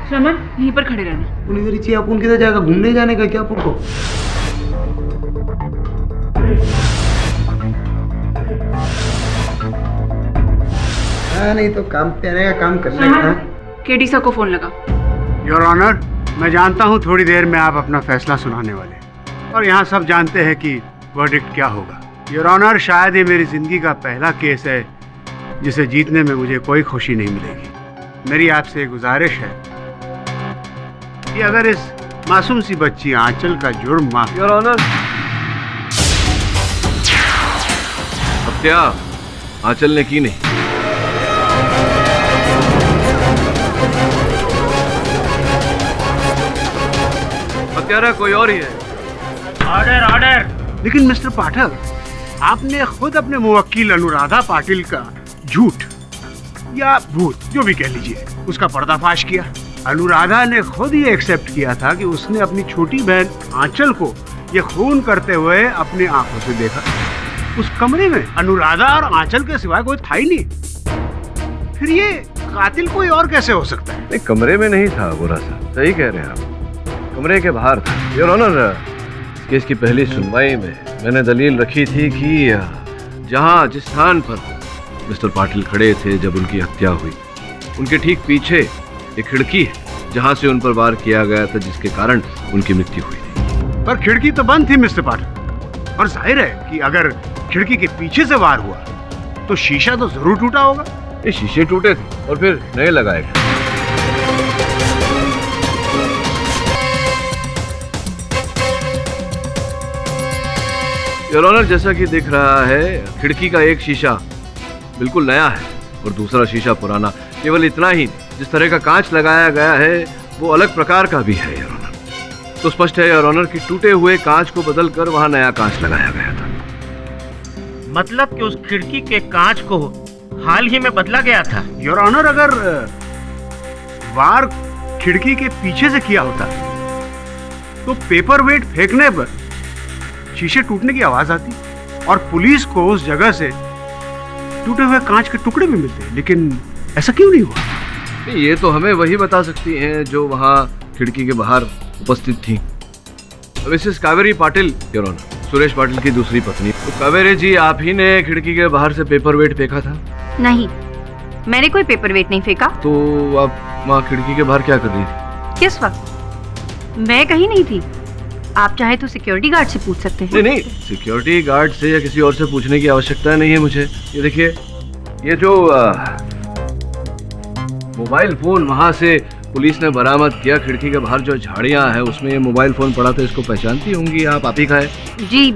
श्रमण, यहीं पर खड़े रहना। उन इधर ही अपन किधर जाएगा? घूमने जाने का क्या अपन को? नहीं तो काम पे आने का काम कर लेगा। केडी सर को फोन लगा। योर ऑनर, मैं जानता हूँ थोड़ी देर में आप अपना फैसला सुनाने वाले, और यहाँ सब जानते हैं कि वर्डिक्ट क्या होगा। योर ऑनर, शायद ये मेरी जिंदगी का पहला केस है जिसे जीतने में मुझे कोई खुशी नहीं मिलेगी। मेरी आपसे गुजारिश है कि अगर इस मासूम सी बच्ची आंचल का जुर्म माफ। योर ऑनर, हत्या आंचल ने की नहीं। हत्यारा कोई और ही है। Order order. लेकिन मिस्टर पाठक, आपने खुद अपने मुवक्किल अनुराधा पाटिल का झूठ या भूत, जो भी कह लीजिए, उसका पर्दाफाश किया। अनुराधा ने खुद ये एक्सेप्ट किया था कि उसने अपनी छोटी बहन आंचल को ये खून करते हुए अपनी आंखों से देखा। उस कमरे में अनुराधा और आंचल के सिवाय कोई था ही नहीं। फिर ये कातिल कोई और कैसे हो सकता है? नहीं, कमरे में नहीं था गोरा साहब, सही कह रहे हैं आप, कमरे के बाहर था। योर ऑनर, केस की पहली सुनवाई में मैंने दलील रखी थी कि जहां जिस स्थान पर मिस्टर पाटिल खड़े थे जब उनकी हत्या हुई, उनके ठीक पीछे एक खिड़की है जहां से उन पर वार किया गया था, जिसके कारण उनकी मृत्यु हुई थी। पर खिड़की तो बंद थी मिस्टर पाटिल, और जाहिर है कि अगर खिड़की के पीछे से वार हुआ तो शीशा तो जरूर टूटा होगा। ये शीशे टूटे थे और फिर नए लगाए गए। योर ऑनर, जैसा कि दिख रहा है, खिड़की का एक शीशा बिल्कुल नया है और दूसरा शीशा पुराना। केवल इतना ही, जिस तरह का कांच लगाया गया है वो अलग प्रकार का भी है। योर ऑनर, तो स्पष्ट है योर ऑनर कि टूटे हुए कांच को बदलकर वहां नया कांच लगाया गया था। मतलब कि उस खिड़की के कांच को हाल ही में बदला गया था। योर ऑनर, अगर वार खिड़की के पीछे से किया होता तो पेपर वेट फेंकने पर शीशे टूटने की आवाज आती और पुलिस को उस जगह से टूटे हुए कांच के टुकड़े भी मिलते, लेकिन ऐसा क्यों नहीं हुआ? ये तो हमें वही बता सकती हैं जो वहाँ खिड़की के बाहर उपस्थित थी। Mrs Kaveri Patil, your honour, Suresh Patil की दूसरी पत्नी। तो कावेरी जी, आप ही ने खिड़की के बाहर से पेपर वेट फेंका था? नहीं, मैंने कोई पेपर वेट नहीं फेंका। तो आप वहाँ खिड़की के बाहर क्या कर रही थी? किस वक्त? मैं कहीं नहीं थी। आप चाहे तो सिक्योरिटी गार्ड से पूछ सकते हैं। नहीं, सिक्योरिटी गार्ड से या किसी और से पूछने की आवश्यकता नहीं है मुझे। ये देखिए, ये जो मोबाइल फोन वहाँ से पुलिस ने बरामद किया, खिड़की के बाहर जो झाड़ियाँ हैं उसमें ये मोबाइल फोन पड़ा था, इसको पहचानती होंगी आप ही का है? जी,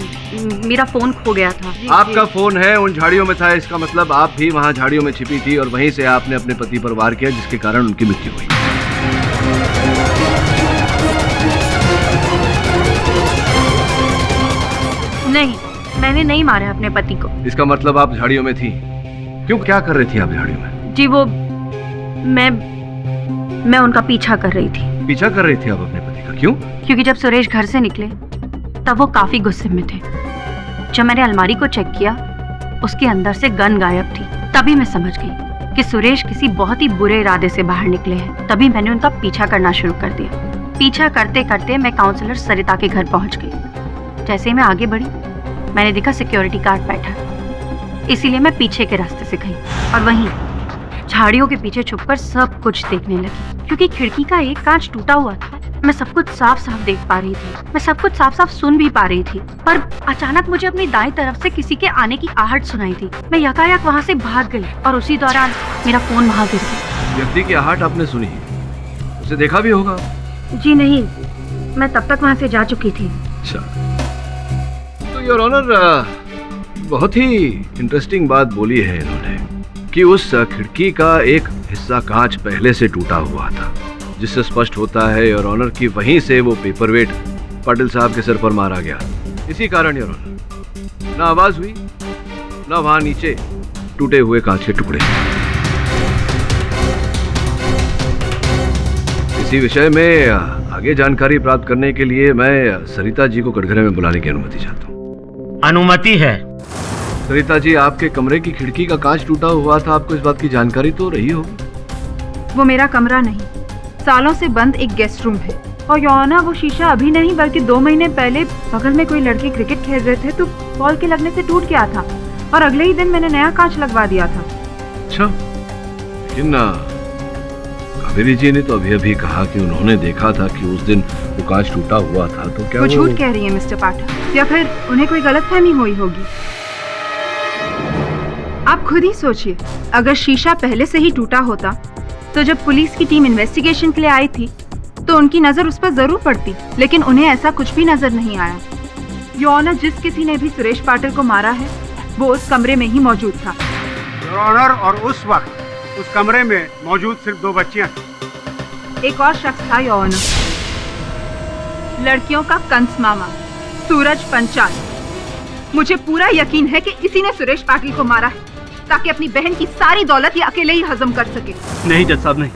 मेरा फोन खो गया था। आपका फोन है, उन झाड़ियों में था, इसका मतलब आप भी वहाँ झाड़ियों में छिपी थी और वहीं से आपने अपने पति पर वार किया जिसके कारण उनकी मृत्यु हुई। नहीं, मैंने नहीं मारा अपने पति को। इसका मतलब आप झाड़ियों में थी। क्यों, क्या कर रही थी आप झाड़ियों में? जी वो मैं उनका पीछा कर रही थी। पीछा कर रही थी आप अपने पति का? क्यों? क्योंकि जब सुरेश घर से निकले तब वो काफी गुस्से में थे। जब मैंने अलमारी को चेक किया, उसके अंदर से गन गायब थी। तभी मैं समझ गई कि सुरेश किसी बहुत ही बुरे इरादे से बाहर निकले हैं। तभी मैंने उनका पीछा करना शुरू कर दिया। पीछा करते करते मैं काउंसलर सरिता के घर पहुंच गई। जैसे ही मैं आगे बढ़ी, मैंने देखा सिक्योरिटी गार्ड बैठा। इसीलिए मैं पीछे के रास्ते से गई और वहीं झाड़ियों के पीछे छुपकर सब कुछ देखने लगी। क्योंकि खिड़की का एक कांच टूटा हुआ था, मैं सब कुछ साफ साफ देख पा रही थी। मैं सब कुछ साफ साफ सुन भी पा रही थी। पर अचानक मुझे अपनी दाईं तरफ से किसी के आने की आहट सुनाई थी। मैं यकायक वहाँ से भाग गई और उसी दौरान मेरा फोन वहाँ गिर गया। व्यक्ति की आहट आपने सुनी, उसे देखा भी होगा? जी नहीं, मैं तब तक वहाँ से जा चुकी थी। अच्छा, तो योर ऑनर, बहुत ही इंटरेस्टिंग बात बोली है इन्होंने कि उस खिड़की का एक हिस्सा कांच पहले से टूटा हुआ था, जिससे स्पष्ट होता है योर ऑनर कि वहीं से वो पेपरवेट पाटिल साहब के सिर पर मारा गया। इसी कारण योर ऑनर, ना आवाज हुई, ना वहां नीचे टूटे हुए कांच के टुकड़े। इसी विषय में आगे जानकारी प्राप्त करने के लिए मैं सरिता जी को कटघरे में बुलाने की अनुमति चाहता हूँ। अनुमति है। सरिता जी, आपके कमरे की खिड़की का कांच टूटा हुआ था, आपको इस बात की जानकारी तो रही होगी? वो मेरा कमरा नहीं, सालों से बंद एक गेस्ट रूम है। और यौना, वो शीशा अभी नहीं बल्कि 2 महीने पहले बगल में कोई लड़के क्रिकेट खेल रहे थे तो बॉल के लगने से टूट गया था और अगले ही दिन मैंने नया कांच लगवा दिया था। अच्छा, लेकिन कावेरी जी ने तो अभी अभी कहा कि उन्होंने देखा था कि उस दिन वो कांच टूटा हुआ था, तो क्या वो झूठ कह रही है मिस्टर पाठक, या फिर उन्हें कोई गलतफहमी हुई होगी। आप खुद ही सोचिए, अगर शीशा पहले से ही टूटा होता तो जब पुलिस की टीम इन्वेस्टिगेशन के लिए आई थी तो उनकी नजर उस पर जरूर पड़ती, लेकिन उन्हें ऐसा कुछ भी नजर नहीं आया। योना, जिस किसी ने भी सुरेश पाटिल को मारा है वो उस कमरे में ही मौजूद था। योर ऑनर, और उस वक्त उस कमरे में मौजूद सिर्फ 2 बच्चियां थी। एक और शख्स था योना, लड़कियों का कंस मामा सूरज पंचाल। मुझे पूरा यकीन है कि इसी ने सुरेश पाटिल को मारा है ताकि अपनी बहन की सारी दौलत ये अकेले ही हजम कर सके। नहीं जज साहब, नहीं,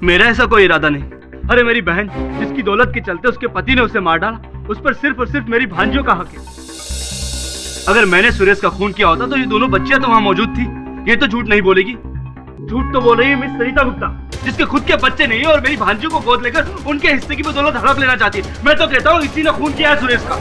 मेरा ऐसा कोई इरादा नहीं। अरे मेरी बहन, जिसकी दौलत के चलते उसके पति ने उसे मार डाला, उस पर सिर्फ और सिर्फ मेरी भांजियों का हक है। अगर मैंने सुरेश का खून किया होता तो ये दोनों बच्चियां तो वहाँ मौजूद थी। ये तो झूठ नहीं बोलेगी। झूठ तो बोल रही है मिस सरिता गुप्ता, जिसके खुद के बच्चे नहीं है और मेरी भांजियों को गोद लेकर उनके हिस्से की बदौलत हड़प लेना चाहती है। मैं तो कहता हूँ इसी ने खून किया है सुरेश का।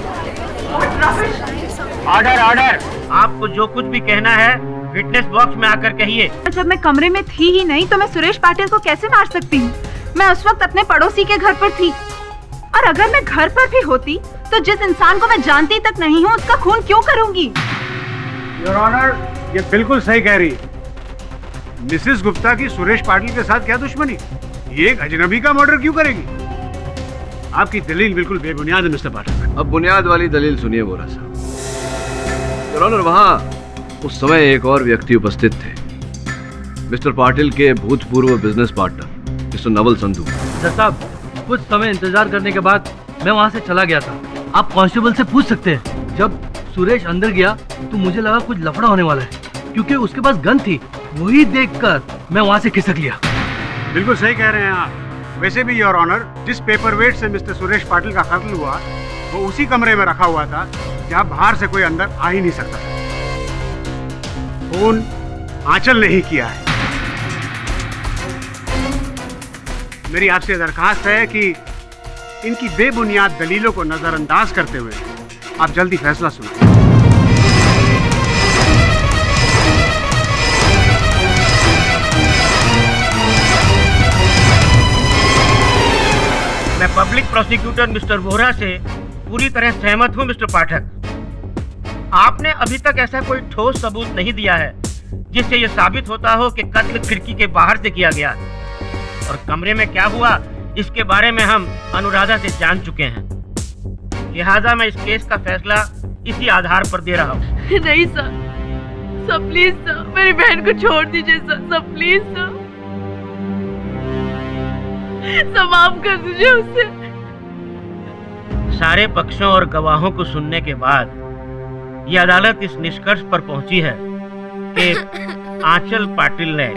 Order, order. आपको जो कुछ भी कहना है विटनेस बॉक्स में आकर कहिए। जब मैं कमरे में थी ही नहीं तो मैं सुरेश पाटिल को कैसे मार सकती हूँ? मैं उस वक्त अपने पड़ोसी के घर पर थी, और अगर मैं घर पर भी होती तो जिस इंसान को मैं जानती तक नहीं हूँ उसका खून क्यों करूंगी? योर ऑनर, ये बिल्कुल सही कह रही। मिसेस गुप्ता की सुरेश पाटिल के साथ क्या दुश्मनी? ये एक अजनबी का मर्डर क्यों करेगी? आपकी दलील बिल्कुल बेबुनियाद है मिस्टर पाटिल। अब बुनियाद वाली दलील सुनिए बोरा साहब। योर ऑनर, वहाँ उस समय एक और व्यक्ति उपस्थित थे, मिस्टर पाटिल के भूतपूर्व business partner mister Naval Sandhu. जज साहब, कुछ समय इंतजार करने के बाद मैं वहाँ से चला गया था। आप कांस्टेबल से पूछ सकते हैं। जब सुरेश अंदर गया तो मुझे लगा कुछ लफड़ा होने वाला है, क्योंकि उसके पास गन थी। वही देखकर मैं वहाँ से खिसक लिया। बिल्कुल सही कह रहे हैं आप। वैसे भी योर ऑनर, जिस पेपर वेट से मिस्टर सुरेश पाटिल का कत्ल हुआ वो उसी कमरे में रखा हुआ था जहां बाहर से कोई अंदर आ ही नहीं सकता। फोन आंचल ने ही किया है। मेरी आपसे दरखास्त है कि इनकी बेबुनियाद दलीलों को नजरअंदाज करते हुए आप जल्दी फैसला सुनाएं। मैं पब्लिक प्रोसिक्यूटर मिस्टर वोहरा से पूरी तरह सहमत हूं मिस्टर पाठक। आपने अभी तक ऐसा कोई ठोस सबूत नहीं दिया है जिससे यह साबित होता हो कि कत्ल खिड़की के बाहर से किया गया और कमरे में क्या हुआ इसके बारे में हम अनुराधा से जान चुके हैं। लिहाजा मैं इस केस का फैसला इसी आधार पर दे रहा हूँ। नहीं सर, सर प्लीज सर, मेरी बहन को छोड़ दीजिए सर, सर प्लीज सर, माफ कर दीजिए उसे। सारे पक्षों और गवाहों को सुनने के बाद ये अदालत इस निष्कर्ष पर पहुंची है कि आंचल पाटिल ने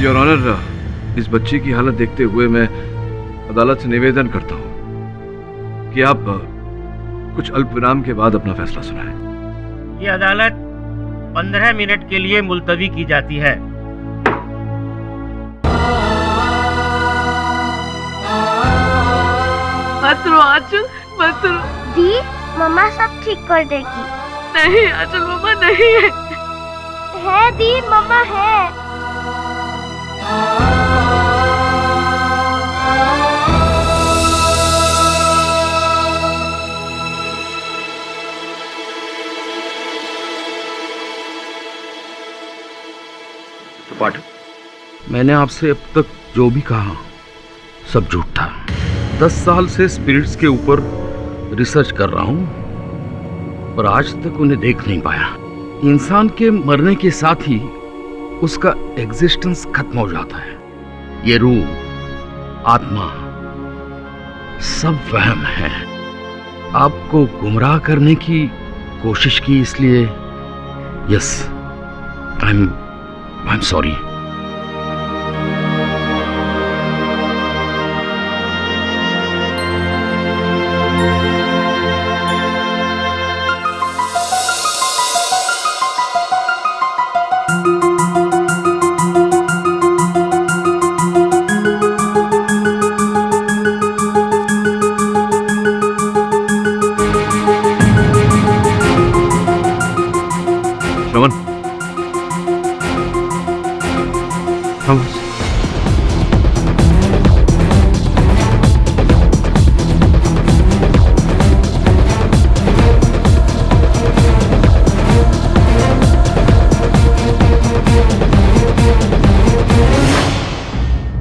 योर ऑनर, इस बच्ची की हालत देखते हुए मैं अदालत से निवेदन करता हूं कि आप कुछ अल्प विराम के बाद अपना फैसला सुनाएं। ये अदालत 15 मिनट के लिए मुलतवी की जाती है। मत रो आंचल, मत रो। दी, मम्मा सब ठीक कर देगी। नहीं आंचल, मम्मा नहीं है। है दी, मम्मा है। पाठक, मैंने आपसे अब तक जो भी कहा सब झूठ था। 10 साल से स्पिरिट्स के ऊपर रिसर्च कर रहा हूं पर आज तक उन्हें देख नहीं पाया। इंसान के मरने के साथ ही उसका एग्जिस्टेंस खत्म हो जाता है। ये रूह, आत्मा सब वहम है। आपको गुमराह करने की कोशिश की, इसलिए yes, I am sorry.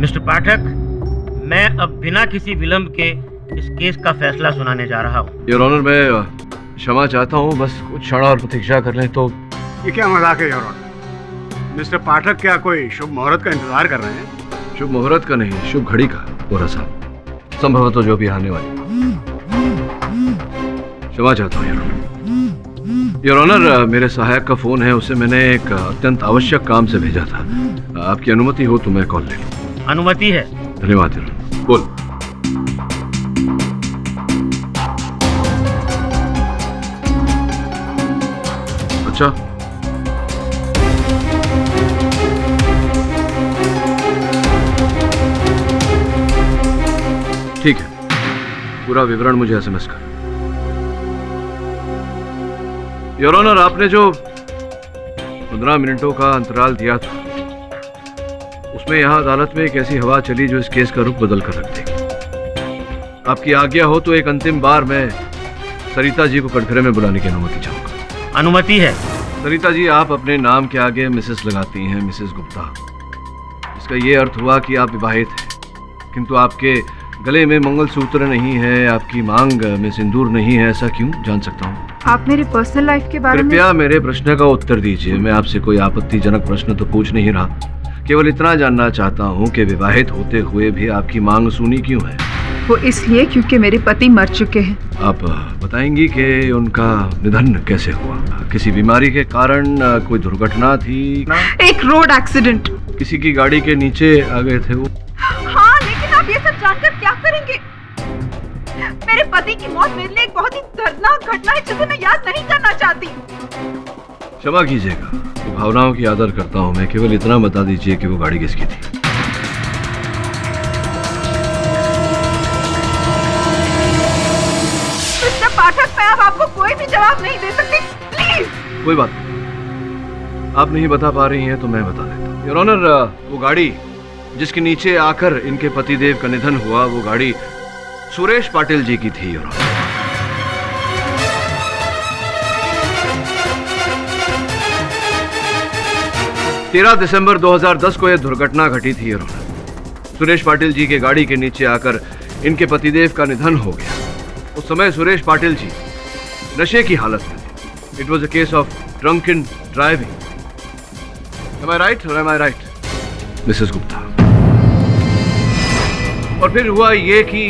Mister Pathak, मैं अब बिना किसी विलंब के इस केस का फैसला सुनाने जा रहा हूँ। योर ऑनर, मैं क्षमा चाहता हूँ, बस कुछ क्षण और प्रतीक्षा कर लें तो। ये क्या मजाक है योर ऑनर? मिस्टर पाठक क्या कोई शुभ मुहूर्त का इंतजार कर रहे हैं? शुभ मुहूर्त का नहीं, शुभ घड़ी का। वोहरा साहब, संभवतः जो भी आने वाली। क्षमा चाहता हूँ योर ऑनर, मेरे सहायक का फोन है, उसे मैंने एक अत्यंत आवश्यक काम से भेजा था। आपकी अनुमति हो तो मैं कॉल ले लूँ। अनुमति है। धन्यवाद योर ऑनर। बोल। अच्छा, ठीक है, पूरा विवरण मुझे एसएमएस कर। योर ऑनर, आपने जो 15 मिनटों का अंतराल दिया था उसमें यहाँ अदालत में एक ऐसी हवा चली जो इस केस का रुख बदल कर रख देगी। आपकी आज्ञा हो तो एक अंतिम बार मैं सरिता जी को कटघरे में बुलाने की अनुमति चाहूंगा। अनुमति है। सरिता जी, आप अपने नाम के आगे मिसेस लगाती हैं, मिसेस गुप्ता। इसका ये अर्थ हुआ कि आप विवाहित हैं, किंतु आपके गले में मंगलसूत्र नहीं है, आपकी मांग में सिंदूर नहीं है। ऐसा क्यों, जान सकता हूँ? आप मेरे पर्सनल लाइफ के बारे में कृपया मेरे प्रश्न का उत्तर दीजिए। मैं आपसे कोई आपत्तिजनक प्रश्न तो पूछ नहीं रहा, केवल इतना जानना चाहता हूँ कि विवाहित होते हुए भी आपकी मांग सुनी क्यों है? वो इसलिए क्योंकि मेरे पति मर चुके हैं। आप बताएंगी कि उनका निधन कैसे हुआ? किसी बीमारी के कारण, कोई दुर्घटना थी? एक रोड एक्सीडेंट। किसी की गाड़ी के नीचे आ गए थे वो? हाँ, लेकिन आप ये सब जानकर क्या करेंगे? मेरे पति की मौत मेरे लिए एक बहुत ही दर्दनाक घटना है जिसे मैं याद नहीं करना चाहती। क्षमा कीजिएगा, भावनाओं की आदर करता हूँ मैं। केवल इतना बता दीजिए कि वो गाड़ी किसकी थी? मिस्टर पाठक, मैं अब आपको कोई भी जवाब नहीं दे सकती, प्लीज। कोई बात नहीं, आप नहीं बता पा रही हैं तो मैं बता देता हूँ। योर ऑनर, वो गाड़ी जिसके नीचे आकर इनके पतिदेव का निधन हुआ, वो गाड़ी सुरेश पाटिल जी की थी। योर ऑनर, तेरह दिसंबर 2010 को यह दुर्घटना घटी थी। योर ऑनर, सुरेश पाटिल जी के गाड़ी के नीचे आकर इनके पतिदेव का निधन हो गया। उस समय सुरेश पाटिल जी नशे की हालत में थे। It was a case of drunken driving. Am I right or am I right, Mrs Gupta? और फिर हुआ ये कि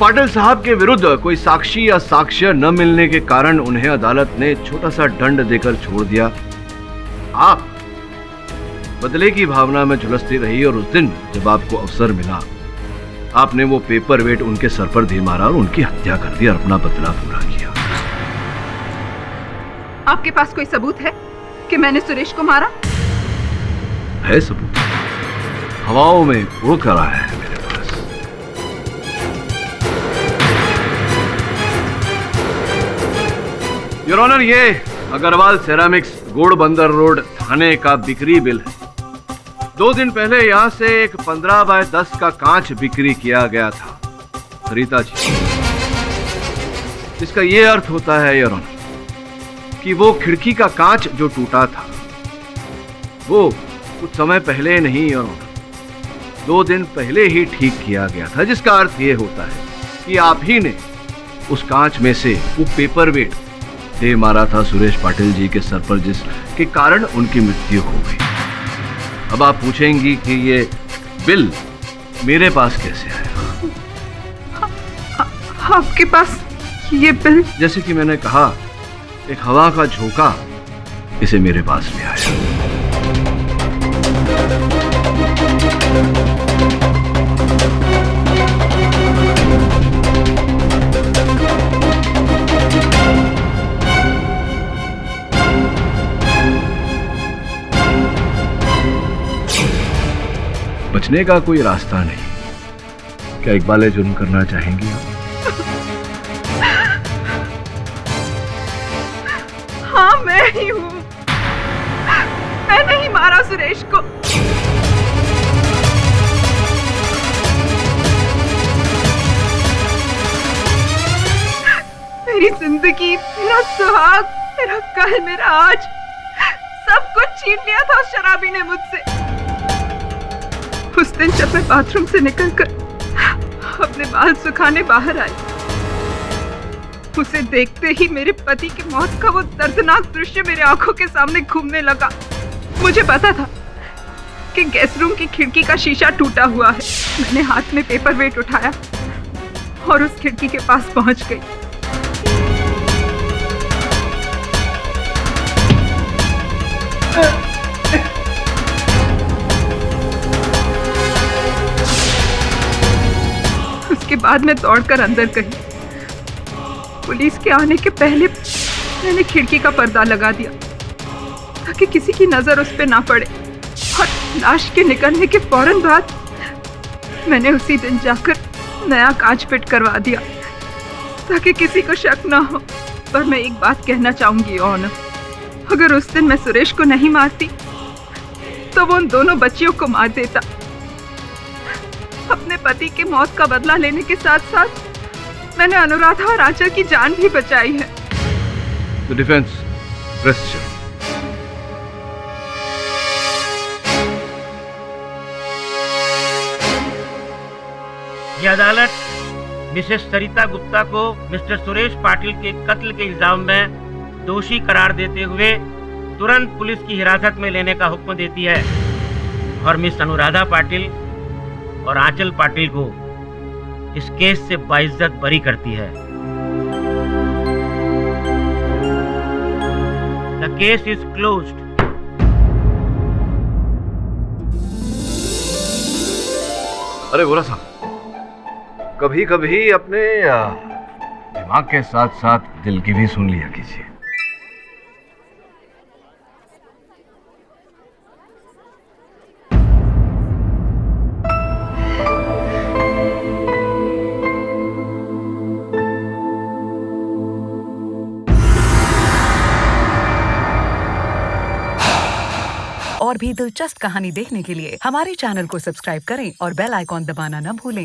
पाटिल साहब के विरुद्ध कोई साक्षी या साक्ष्य न मिलने के कारण उन्हें अदालत ने छोटा सा दंड देकर छोड़ दिया। आप बदले की भावना में झुलसती रही और उस दिन जब आपको अवसर मिला, आपने वो पेपर वेट उनके सर पर दे मारा और उनकी हत्या कर दी और अपना बदला पूरा किया। आपके पास कोई सबूत है कि मैंने सुरेश को मारा? है सबूत, हवाओं में उड़ कर आया है मेरे पास। योर ऑनर, ये अग्रवाल सेरामिक्स घोड़बंदर रोड थाने का बिक्री बिल है। 2 दिन पहले यहाँ से एक 15 बाय 10 का कांच बिक्री किया गया था सरिता जी। इसका ये अर्थ होता है योर ऑनर कि वो खिड़की का कांच जो टूटा था वो कुछ समय पहले नहीं योर ऑनर, 2 दिन पहले ही ठीक किया गया था, जिसका अर्थ ये होता है कि आप ही ने उस कांच में से वो पेपर वेट दे मारा था सुरेश पाटिल जी के सर पर, जिसके कारण उनकी मृत्यु हो गई। अब आप पूछेंगी कि ये बिल मेरे पास कैसे आया? आपके पास ये बिल? जैसे कि मैंने कहा, एक हवा का झोंका इसे मेरे पास ले आया। बचने का कोई रास्ता नहीं। क्या इकबाल जुर्म करना चाहेंगी आप? हाँ, मैं ही हूँ। मैंने ही मारा सुरेश को। मेरी जिंदगी, मेरा सुहाग, मेरा कल, मेरा आज, सब कुछ छीन लिया था उस शराबी ने मुझसे। उस दिन जब मैं बाथरूम से निकलकर अपने बाल सुखाने बाहर आई, उसे देखते ही मेरे पति की मौत का वो दर्दनाक दृश्य मेरे आंखों के सामने घूमने लगा। मुझे पता था कि गेस्ट रूम की खिड़की का शीशा टूटा हुआ है। मैंने हाथ में पेपर वेट उठाया और उस खिड़की के पास पहुंच गई। उसके बाद मैं दौड़कर अंदर गई। पुलिस के आने के पहले मैंने खिड़की का पर्दा लगा दिया ताकि किसी की नजर उस पर ना पड़े, और लाश के निकलने के फौरन बाद मैंने उसी दिन जाकर नया कांच फिट करवा दिया ताकि किसी को शक ना हो। पर मैं एक बात कहना चाहूंगी ऑनर, अगर उस दिन मैं सुरेश को नहीं मारती तो वो उन दोनों बच्चियों को मार देता। अपने पति के मौत का बदला लेने के साथ साथ मैंने अनुराधा और आंचल की जान भी बचाई है। The defence rest. ये अदालत मिसेस सरिता गुप्ता को मिस्टर सुरेश पाटिल के कत्ल के इल्जाम में दोषी करार देते हुए तुरंत पुलिस की हिरासत में लेने का हुक्म देती है और मिस अनुराधा पाटिल और आंचल पाटिल को इस केस से बाइज्जत बरी करती है। The case is closed. अरे बोला साहब, कभी कभी अपने दिमाग के साथ साथ दिल की भी सुन लिया कीजिए। और भी दिलचस्प कहानी देखने के लिए हमारे चैनल को सब्सक्राइब करें और बेल आइकॉन दबाना न भूलें।